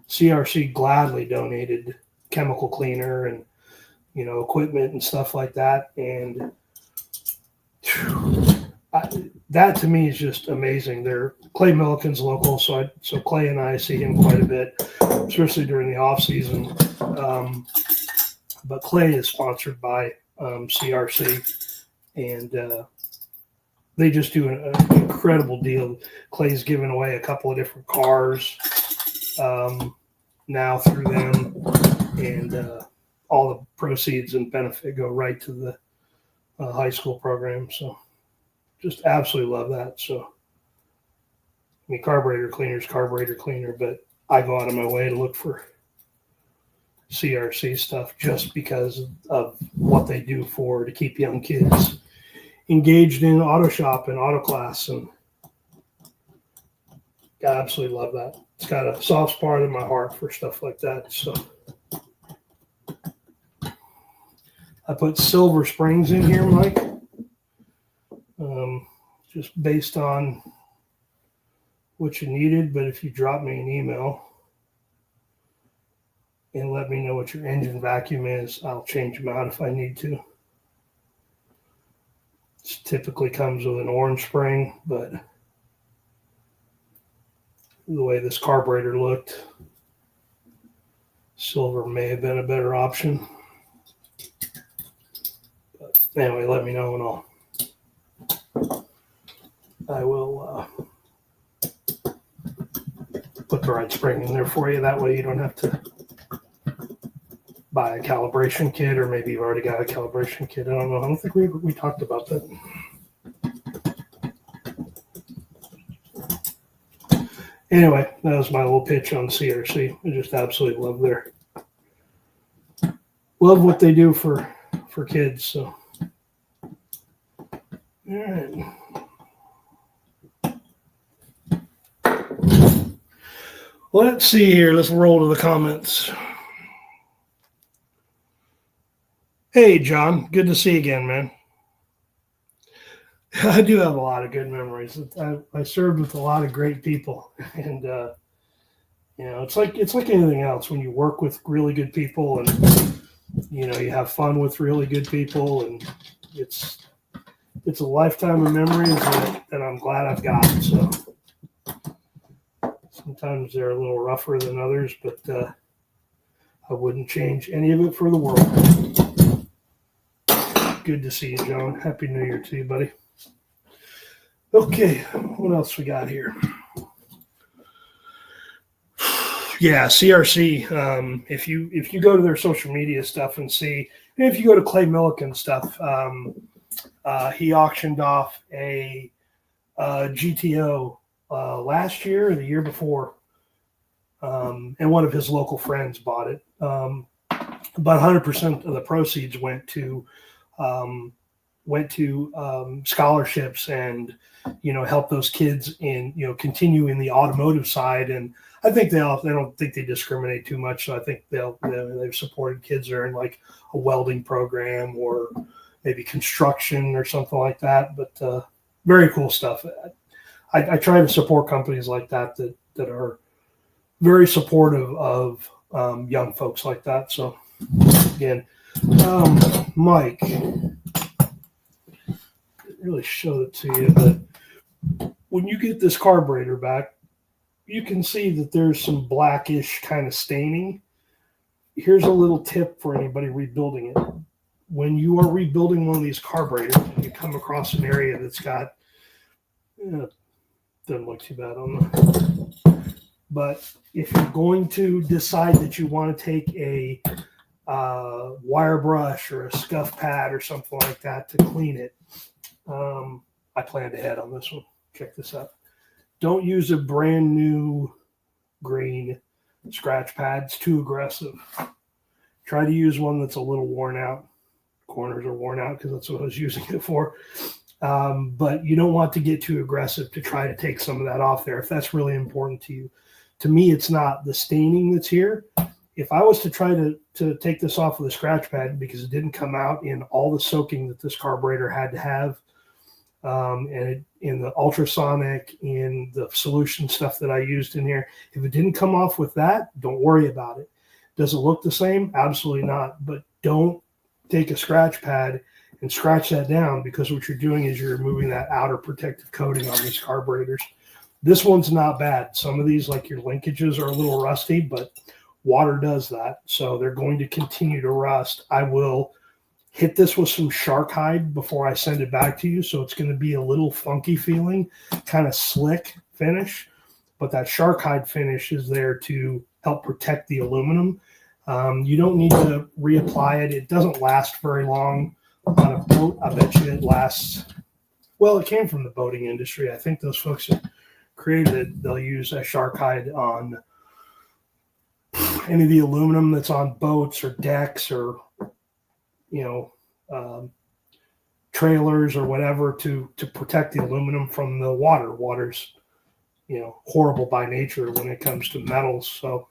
CRC gladly donated chemical cleaner and equipment and stuff like that, and that to me is just amazing. Clay Milliken's local, so Clay and I see him quite a bit, especially during the off season. But Clay is sponsored by CRC, and they just do an incredible deal. Clay's giving away a couple of different cars now through them, and all the proceeds and benefit go right to the high school program. So just absolutely love that. So, I mean, carburetor cleaner is carburetor cleaner, but I go out of my way to look for CRC stuff just because of what they do to keep young kids engaged in auto shop and auto class. And I absolutely love that. It's got a soft spot in my heart for stuff like that. So I put Silver Springs in here, Mike, just based on what you needed. But if you drop me an email and let me know what your engine vacuum is, I'll change them out if I need to. It typically comes with an orange spring, but the way this carburetor looked, silver may have been a better option. But anyway, let me know and I will put the right spring in there for you. That way you don't have to buy a calibration kit, or maybe you've already got a calibration kit. I don't know. I don't think we talked about that. Anyway, that was my little pitch on CRC. I just absolutely love what they do for kids. So, all right. Let's see here. Let's roll to the comments. Hey, John. Good to see you again, man. I do have a lot of good memories. I served with a lot of great people, and it's like anything else. When you work with really good people, and you have fun with really good people, and it's a lifetime of memories that I'm glad I've got. So sometimes they're a little rougher than others, but I wouldn't change any of it for the world. Good to see you, John. Happy New Year to you, buddy. Okay, what else we got here? Yeah, CRC. If you go to their social media stuff and see, and if you go to Clay Milliken's stuff, he auctioned off a GTO last year or the year before, and one of his local friends bought it. About 100% of the proceeds went to scholarships and help those kids in continue in the automotive side. And I think they don't think they discriminate too much. So I think they've supported kids that are in like a welding program or maybe construction or something like that. But very cool stuff. I try to support companies like that are very supportive of young folks like that. So again, Mike, really show it to you, but when you get this carburetor back, you can see that there's some blackish kind of staining. Here's a little tip for anybody rebuilding it. When you are rebuilding one of these carburetors, you come across an area that's got, doesn't look too bad on the, but if you're going to decide that you want to take a wire brush or a scuff pad or something like that to clean it, I planned ahead on this one. Check this out. Don't use a brand new green scratch pad. It's too aggressive. Try to use one that's a little worn out. Corners are worn out because that's what I was using it for. But you don't want to get too aggressive to try to take some of that off there if that's really important to you. To me, it's not the staining that's here. If I was to try to take this off with a scratch pad because it didn't come out in all the soaking that this carburetor had to have, and in the ultrasonic, in the solution stuff that I used in here, if it didn't come off with that, don't worry about it. Does it look the same? Absolutely not. But don't take a scratch pad and scratch that down, because what you're doing is you're removing that outer protective coating on these carburetors. This one's not bad. Some of these, like your linkages, are a little rusty, but water does that. So they're going to continue to rust. I will hit this with some shark hide before I send it back to you. So it's going to be a little funky feeling, kind of slick finish, but that shark hide finish is there to help protect the aluminum. You don't need to reapply it. It doesn't last very long on a boat. I bet you it lasts, well, it came from the boating industry. I think those folks that created it, they'll use a shark hide on any of the aluminum that's on boats or decks or, trailers or whatever to protect the aluminum from the water. Water's, horrible by nature when it comes to metals. So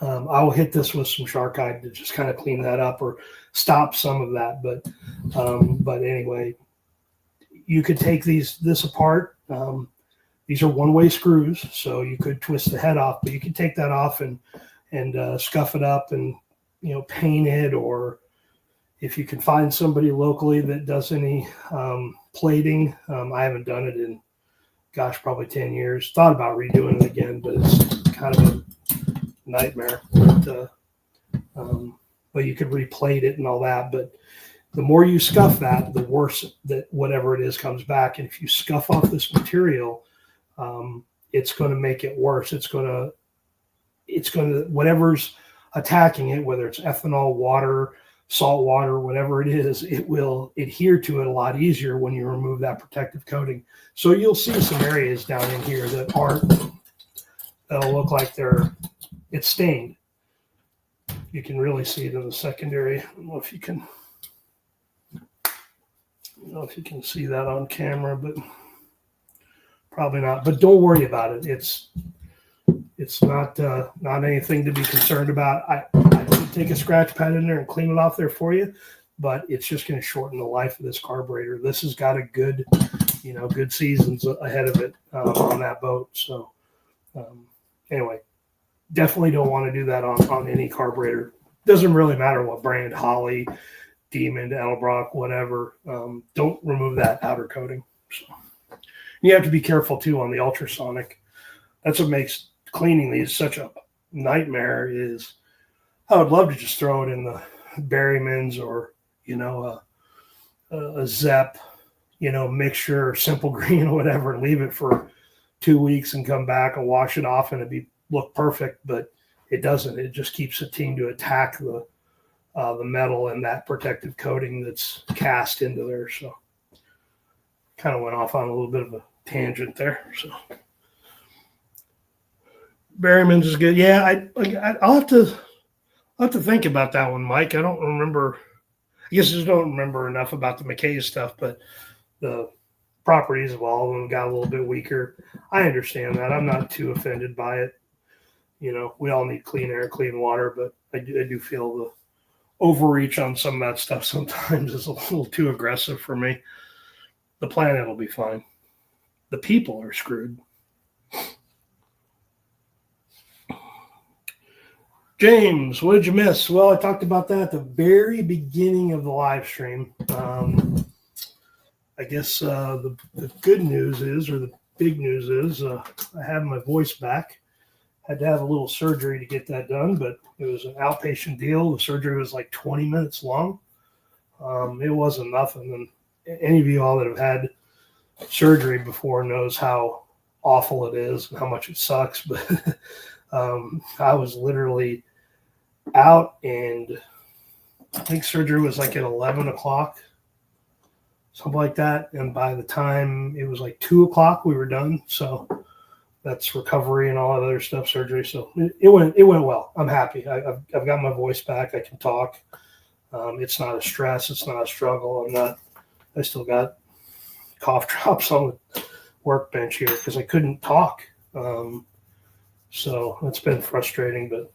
I'll hit this with some Sharkite to just kind of clean that up or stop some of that. But anyway, you could take this apart. These are one-way screws, so you could twist the head off, but you can take that off and scuff it up and paint it, or if you can find somebody locally that does any plating. I haven't done it in probably 10 years. Thought about redoing it again, but it's kind of a nightmare. But you could replate it and all that. But the more you scuff that, the worse that whatever it is comes back. And if you scuff off this material, it's going to make it worse. It's going to whatever's attacking it, whether it's ethanol, water, salt water, whatever it is, it will adhere to it a lot easier when you remove that protective coating. So you'll see some areas down in here that'll look like it's stained. You can really see it in the secondary. I don't know if you can see that on camera, but probably not. But don't worry about it. It's not anything to be concerned about. I could take a scratch pad in there and clean it off there for you, but it's just going to shorten the life of this carburetor. This has got a good seasons ahead of it on that boat. So anyway, definitely don't want to do that on any carburetor. Doesn't really matter what brand, Holly, Demon, Edelbrock, whatever. Don't remove that outer coating. So you have to be careful too on the ultrasonic. That's what makes cleaning these such a nightmare. Is I would love to just throw it in the Berryman's or a Zepp mixture or Simple Green or whatever, and leave it for 2 weeks and come back and wash it off and it'd look perfect. But it doesn't. It just keeps the team to attack the metal and that protective coating that's cast into there. So kind of went off on a little bit of a tangent there. So Berryman's is good. Yeah, I'll have to think about that one, Mike. I don't remember. I guess I just don't remember enough about the McKay stuff, but the properties of all of them got a little bit weaker. I understand that. I'm not too offended by it. We all need clean air, clean water, but I do feel the overreach on some of that stuff sometimes is a little too aggressive for me. The planet will be fine. The people are screwed. James, what did you miss? Well, I talked about that at the very beginning of the live stream. I guess the good news is, or the big news is, I have my voice back. Had to have a little surgery to get that done, but it was an outpatient deal. The surgery was like 20 minutes long. It wasn't nothing. And any of you all that have had surgery before knows how awful it is and how much it sucks. But I was literally out, and I think surgery was like at 11 o'clock, something like that. And by the time it was like 2 o'clock, we were done. So that's recovery and all that other stuff, surgery. So it went well. I'm happy. I've got my voice back. I can talk. It's not a stress. It's not a struggle. I still got cough drops on the workbench here because I couldn't talk. So it's been frustrating, but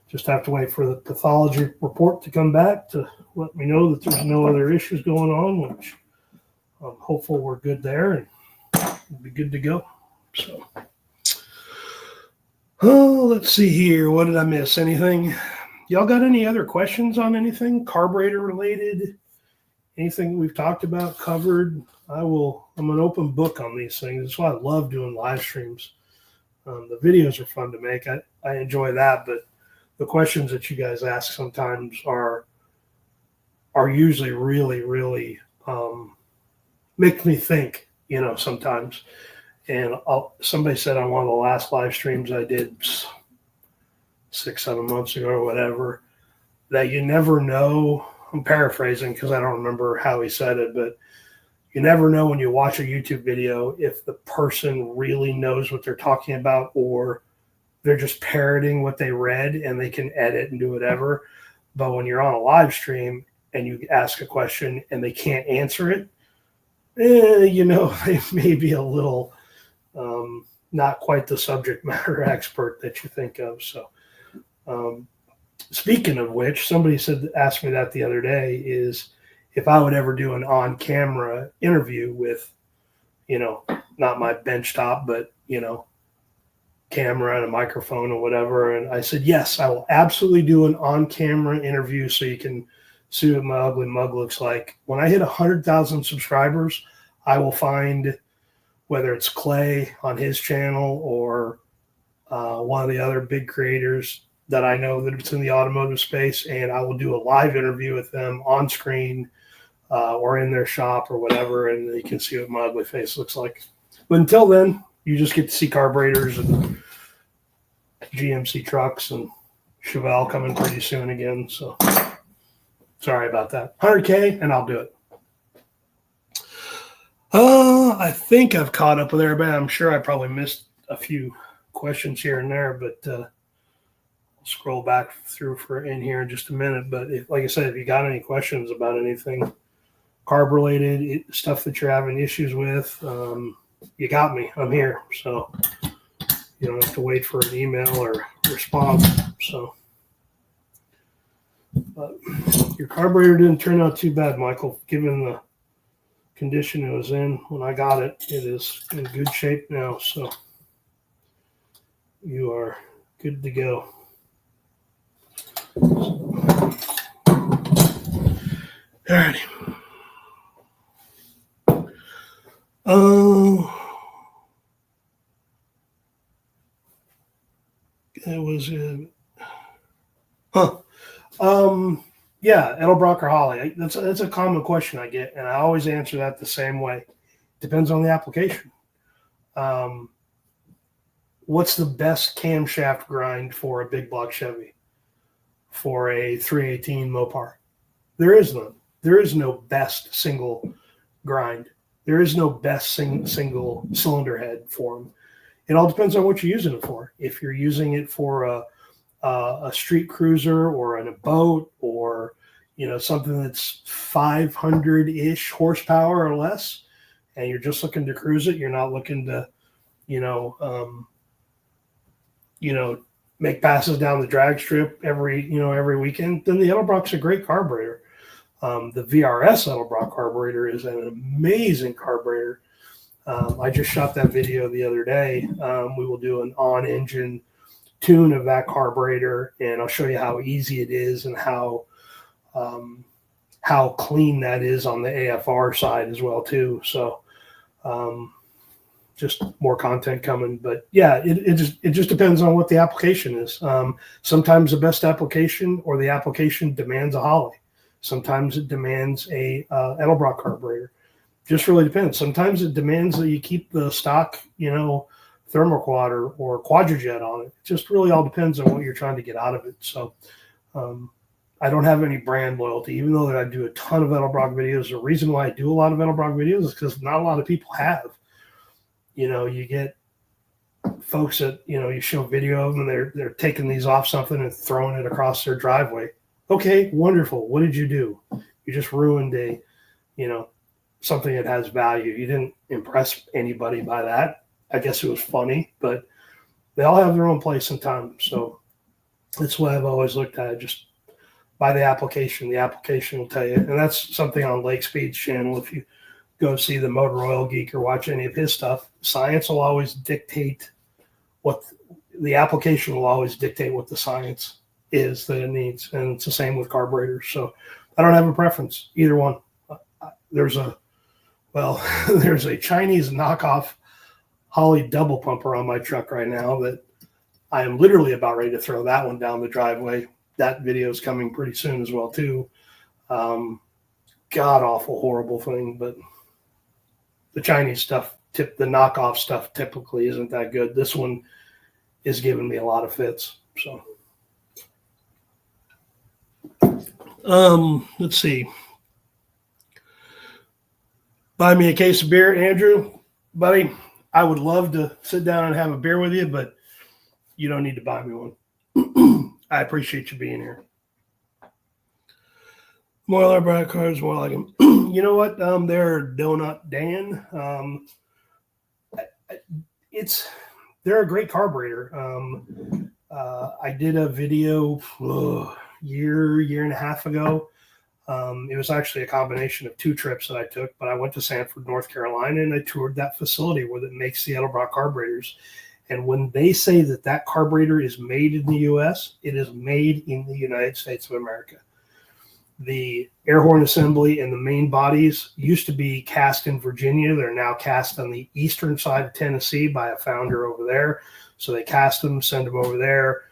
just have to wait for the pathology report to come back to let me know that there's no other issues going on, which I'm hopeful we're good there and we'll be good to go. So, let's see here. What did I miss? Anything? Y'all got any other questions on anything carburetor related? Anything we've talked about, covered? I'm an open book on these things. That's why I love doing live streams. The videos are fun to make. I enjoy that, but the questions that you guys ask sometimes are usually really, really make me think, sometimes. And somebody said on one of the last live streams I did 6-7 months ago or whatever, that you never know. I'm paraphrasing because I don't remember how he said it, but you never know when you watch a YouTube video if the person really knows what they're talking about or they're just parroting what they read and they can edit and do whatever. But when you're on a live stream and you ask a question and they can't answer it, they may be a little not quite the subject matter expert that you think of. So speaking of which, somebody asked me that the other day, is if I would ever do an on-camera interview with, not my benchtop, but, camera and a microphone or whatever. And I said, yes, I will absolutely do an on-camera interview so you can see what my ugly mug looks like. When I hit 100,000 subscribers, I will find, whether it's Clay on his channel or one of the other big creators that I know that it's in the automotive space, and I will do a live interview with them on screen or in their shop or whatever, and you can see what my ugly face looks like. But until then, you just get to see carburetors and GMC trucks and Chevelle coming pretty soon again. So sorry about that. 100K and I'll do it. I think I've caught up with everybody. I'm sure I probably missed a few questions here and there, but I'll scroll back through in here in just a minute. But like I said, if you got any questions about anything carb related, stuff that you're having issues with, you got me. I'm here. So you don't have to wait for an email or response. So, but your carburetor didn't turn out too bad, Michael, given the condition it was in when I got it. It is in good shape now. So you are good to go. All righty. It was yeah, Edelbrock or Holly. That's a common question I get, and I always answer that the same way. Depends on the application. What's the best camshaft grind for a big block Chevy? For a 318 Mopar? There is none. There is no best single grind. There is no best single cylinder head for them. It all depends on what you're using it for. If you're using it for a street cruiser or in a boat or, something that's 500-ish horsepower or less, and you're just looking to cruise it, you're not looking to, make passes down the drag strip every weekend, then the Edelbrock's a great carburetor. The VRS Edelbrock carburetor is an amazing carburetor. I just shot that video the other day. We will do an on-engine tune of that carburetor, and I'll show you how easy it is and how clean that is on the AFR side as well too. So just more content coming, but yeah, it just depends on what the application is. Sometimes the best application or the application demands a Holly. Sometimes it demands a Edelbrock carburetor. Just really depends. Sometimes it demands that you keep the stock, thermoquad or quadrajet on it. It just really all depends on what you're trying to get out of it. So I don't have any brand loyalty, even though that I do a ton of Edelbrock videos. The reason why I do a lot of Edelbrock videos is because not a lot of people have. You get folks that, you show video of them and they're taking these off something and throwing it across their driveway. Okay, wonderful. What did you do? You just ruined something that has value. You didn't impress anybody by that. I guess it was funny, but they all have their own place and time. So that's why I've always looked at it. Just by the application. The application will tell you. And that's something on Lake Speed's channel. If you go see the Motor Oil Geek or watch any of his stuff, science will always dictate what the application will always dictate what the science is that it needs. And it's the same with carburetors. So I don't have a preference, either one. There's a Chinese knockoff Holly double pumper on my truck right now that I am literally about ready to throw that one down the driveway. That video is coming pretty soon as well too. God awful, horrible thing, but the Chinese stuff, the knockoff stuff typically isn't that good. This one is giving me a lot of fits. So, let's see. Buy me a case of beer, Andrew, buddy. I would love to sit down and have a beer with you, but you don't need to buy me one. I appreciate you being here. More like Brad cards, more like him. You know what? They're Donut Dan. They're a great carburetor. I did a video year and a half ago. It was actually a combination of 2 trips that I took, but I went to Sanford, North Carolina, and I toured that facility where it makes the Edelbrock carburetors. And when they say that carburetor is made in the U.S., it is made in the United States of America. The air horn assembly and the main bodies used to be cast in Virginia. They're now cast on the eastern side of Tennessee by a founder over there. So they cast them, send them over there.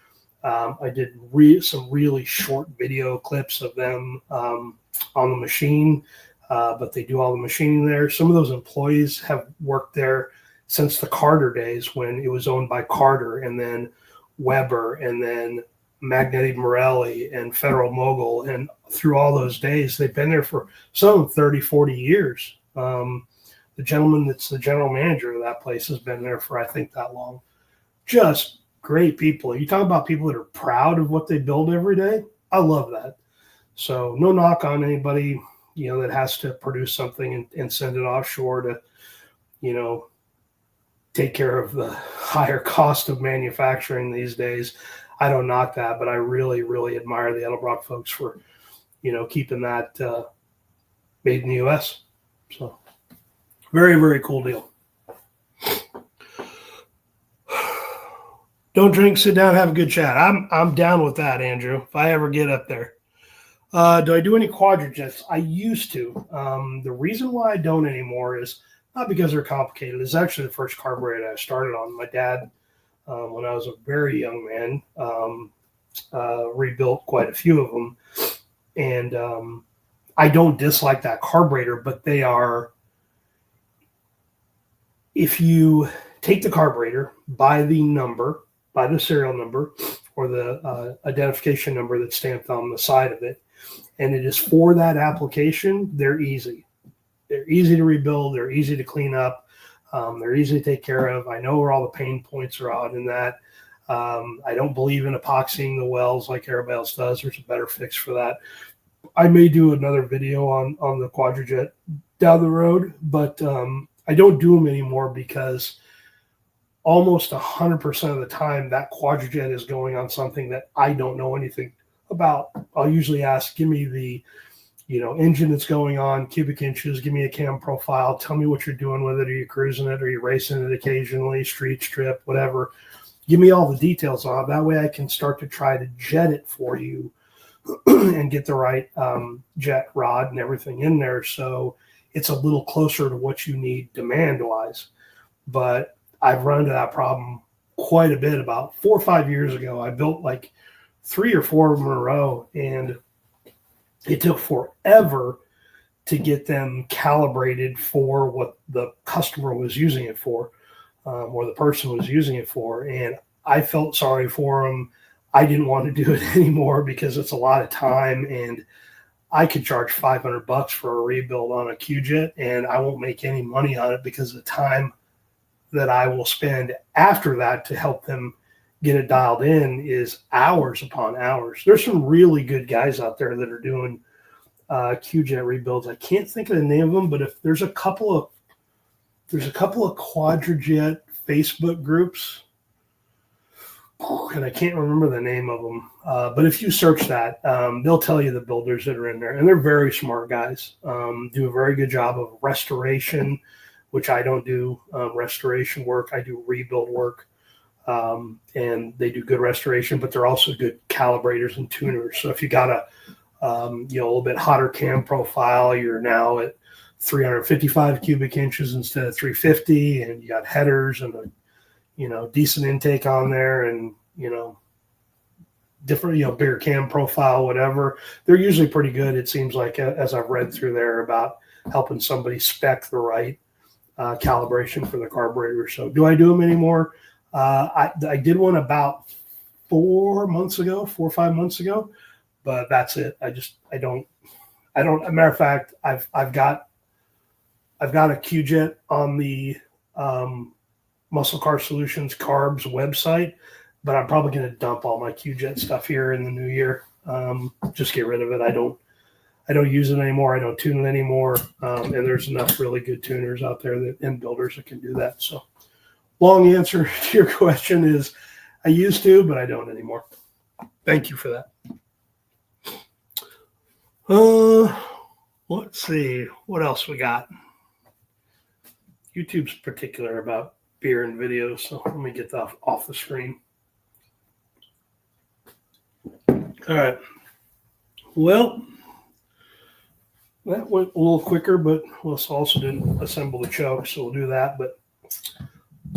I did some really short video clips of them on the machine, but they do all the machining there. Some of those employees have worked there since the Carter days when it was owned by Carter, and then Weber, and then Magneti Morelli and Federal Mogul. And through all those days, they've been there for some 30, 40 years. The gentleman that's the general manager of that place has been there for, I think, that long. Just great people. You talk about people that are proud of what they build every day. I love that. So no knock on anybody, that has to produce something and send it offshore to, take care of the higher cost of manufacturing these days. I don't knock that, but I really, really admire the Edelbrock folks for, keeping that made in the U.S. So very, very cool deal. Don't drink, sit down, have a good chat. I'm down with that, Andrew, if I ever get up there. Do I do any quadrujets? I used to. The reason why I don't anymore is not because they're complicated. It's actually the first carburetor I started on. My dad, when I was a very young man, rebuilt quite a few of them. And I don't dislike that carburetor, but they are, if you take the carburetor by the serial number or the identification number that's stamped on the side of it, and it is for that application, they're easy. They're easy to rebuild. They're easy to clean up. They're easy to take care of. I know where all the pain points are out in that. I don't believe in epoxying the wells like everybody else does. There's a better fix for that. I may do another video on the quadrujet down the road, but I don't do them anymore because almost 100% of the time that quadrujet is going on something that I don't know anything about. I'll usually ask, give me the engine that's going on, cubic inches, give me a cam profile, tell me what you're doing with it. Are you cruising it? Are you racing it occasionally, street strip, whatever? Give me all the details on it. That way I can start to try to jet it for you and get the right jet rod and everything in there. So it's a little closer to what you need demand-wise. But I've run into that problem quite a bit. About 4 or 5 years ago, I built like 3 or 4 of them in a row, and it took forever to get them calibrated for what the customer was using it for, or the person was using it for. And I felt sorry for them. I didn't want to do it anymore because it's a lot of time, and I could charge $500 for a rebuild on a Q-Jet, and I won't make any money on it because the time that I will spend after that to help them get it dialed in is hours upon hours. There's some really good guys out there that are doing Q-Jet rebuilds. I can't think of the name of them, but if there's a couple of quadrujet Facebook groups, and I can't remember the name of them. But if you search that, they'll tell you the builders that are in there, and they're very smart guys. Do a very good job of restoration, which I don't do restoration work. I do rebuild work, and they do good restoration, but they're also good calibrators and tuners. So if you got a little bit hotter cam profile, you're now at 355 cubic inches instead of 350, and you got headers and a decent intake on there, and different bigger cam profile, whatever. They're usually pretty good. It seems like, as I've read through there, about helping somebody spec the right calibration for the carburetor. So do I do them anymore? I did one about 4 or 5 months ago, but that's it. I don't. As a matter of fact, I've got a Q-Jet on the Muscle Car Solutions Carb's website but I'm probably going to dump all my Q-Jet stuff here in the new year. Just get rid of it. I don't use it anymore. I don't tune it anymore. And there's enough really good tuners out there and builders that can do that. So long answer to your question is I used to, but I don't anymore. Thank you for that. Let's see what else we got. YouTube's particular about beer and videos, so let me get that off the screen. All right. Well, that went a little quicker, but we also didn't assemble the choke, so we'll do that. But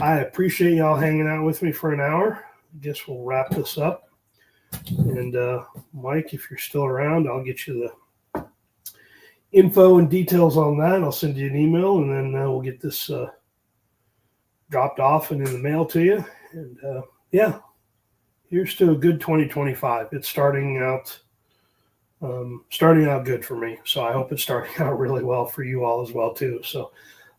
I appreciate y'all hanging out with me for an hour. I guess we'll wrap this up. And Mike, if you're still around, I'll get you the info and details on that. I'll send you an email, and then we'll get this dropped off and in the mail to you. And yeah, here's to a good 2025. It's starting out good for me. So I hope it's starting out really well for you all as well too. So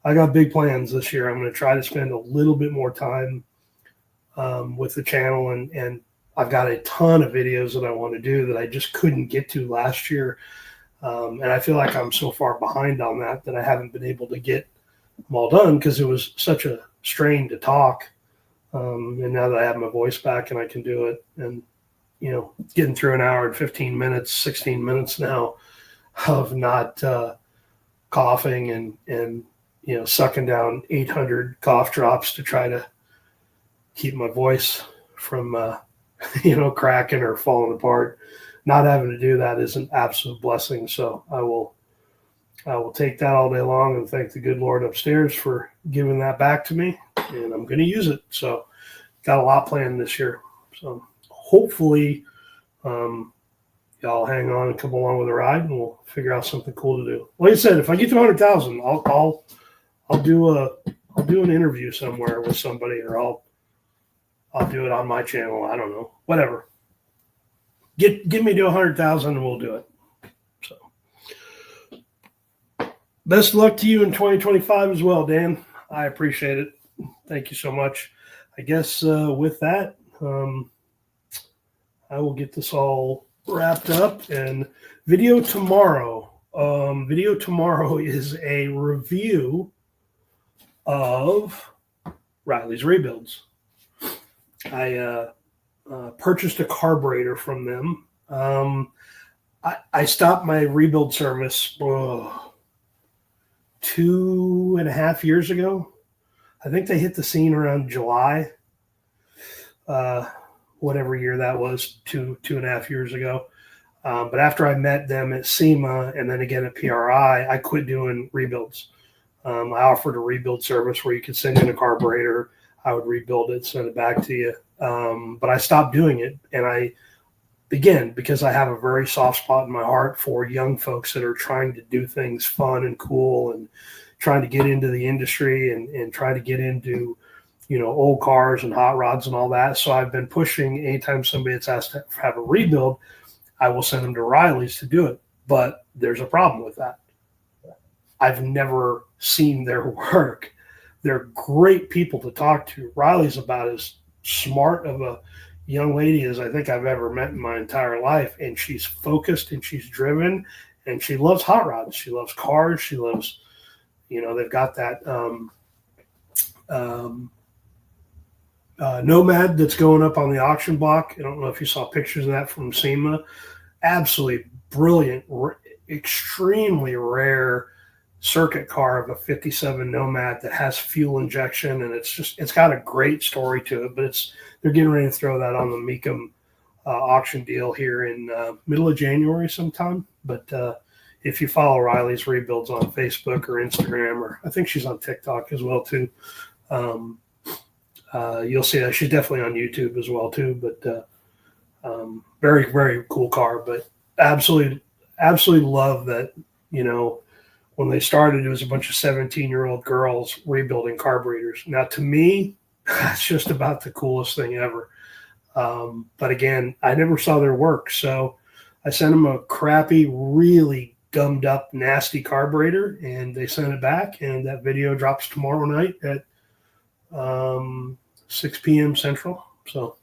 I got big plans this year. I'm going to try to spend a little bit more time with the channel, and I've got a ton of videos that I want to do that I just couldn't get to last year. And I feel like I'm so far behind on that I haven't been able to get them all done because it was such a strain to talk. And now that I have my voice back and I can do it, and, you know, getting through an hour and 15 minutes, 16 minutes now of not coughing and, you know, sucking down 800 cough drops to try to keep my voice from, you know, cracking or falling apart. Not having to do that is an absolute blessing. So I will take that all day long and thank the good Lord upstairs for giving that back to me, and I'm going to use it. So got a lot planned this year. So hopefully y'all hang on and come along with the ride, and we'll figure out something cool to do. Like I said, if I get to 100,000, I'll do an interview somewhere with somebody, or I'll do it on my channel. I don't know, whatever. Get me to 100,000 and we'll do it. So best of luck to you in 2025 as well, Dan. I appreciate it. Thank you so much. I guess with that, I will get this all wrapped up, and video tomorrow. Video tomorrow is a review of Riley's Rebuilds. I purchased a carburetor from them. I stopped my rebuild service 2.5 years ago. I think they hit the scene around July, whatever year that was, 2.5 years ago. But after I met them at SEMA and then again at PRI, I quit doing rebuilds. I offered a rebuild service where you could send in a carburetor. I would rebuild it, send it back to you. But I stopped doing it. And because I have a very soft spot in my heart for young folks that are trying to do things fun and cool and trying to get into the industry and try to get into, you know, old cars and hot rods and all that. So I've been pushing anytime somebody that's asked to have a rebuild, I will send them to Riley's to do it. But there's a problem with that. I've never seen their work. They're great people to talk to. Riley's about as smart of a young lady as I think I've ever met in my entire life. And she's focused and she's driven and she loves hot rods. She loves cars. She loves, you know, they've got that Nomad that's going up on the auction block. I don't know if you saw pictures of that from SEMA. Absolutely brilliant, extremely rare circuit car of a 57 Nomad that has fuel injection, and it's got a great story to it. But they're getting ready to throw that on the Mecum auction deal here in middle of January sometime. But if you follow Riley's Rebuilds on Facebook or Instagram, or I think she's on TikTok as well too, you'll see that she's definitely on YouTube as well too. But very, very cool car. But absolutely love that. You know, when they started, it was a bunch of 17-year-old girls rebuilding carburetors. Now, to me, that's just about the coolest thing ever. But again, I never saw their work. So I sent them a crappy, really gummed up, nasty carburetor, and they sent it back. And that video drops tomorrow night at 6 p.m. Central. So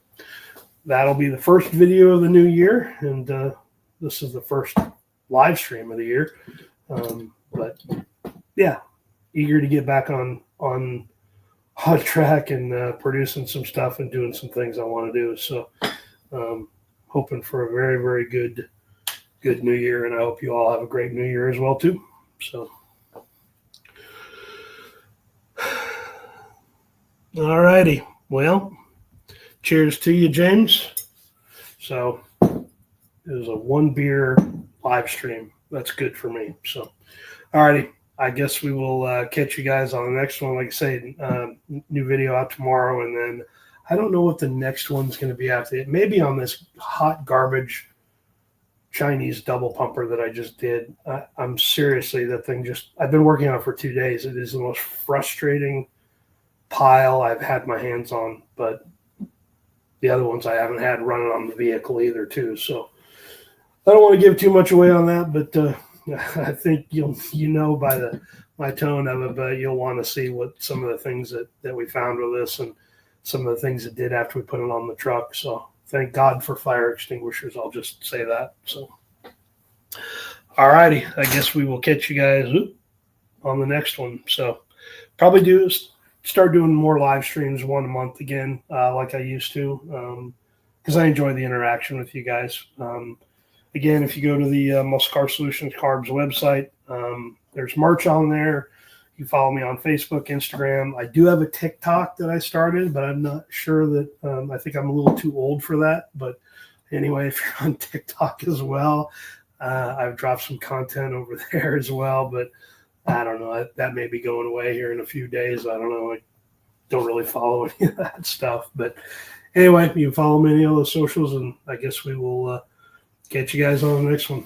that'll be the first video of the new year, and this is the first live stream of the year. But yeah, eager to get back on track and producing some stuff and doing some things I want to do. So hoping for a very, very good new year, and I hope you all have a great new year as well too. So all righty, well, cheers to you, James. So it was a 1 beer live stream. That's good for me. So all righty, I guess we will catch you guys on the next one. Like I say, new video out tomorrow, and then I don't know what the next one's going to be after it. Maybe on this hot garbage Chinese double pumper that I just did. I'm seriously, that thing I've been working on it for 2 days. It is the most frustrating pile I've had my hands on, but the other ones I haven't had running on the vehicle either too. So I don't want to give too much away on that, but I think by my tone of it, but you'll want to see what some of the things that we found with this and some of the things it did after we put it on the truck. So thank God for fire extinguishers. I'll just say that. So, all righty. I guess we will catch you guys on the next one. So probably start doing more live streams 1 a month again, like I used to, because I enjoy the interaction with you guys. Again, if you go to the Muscle Car Solutions Carbs website, there's merch on there. You follow me on Facebook, Instagram. I do have a TikTok that I started, but I'm not sure that I think I'm a little too old for that. But anyway, if you're on TikTok as well, I've dropped some content over there as well. But I don't know. That may be going away here in a few days. I don't know. I don't really follow any of that stuff. But anyway, you can follow me on any of those socials, and I guess we will catch you guys on the next one.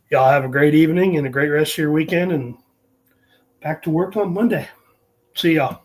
Y'all have a great evening and a great rest of your weekend, and back to work on Monday. See y'all.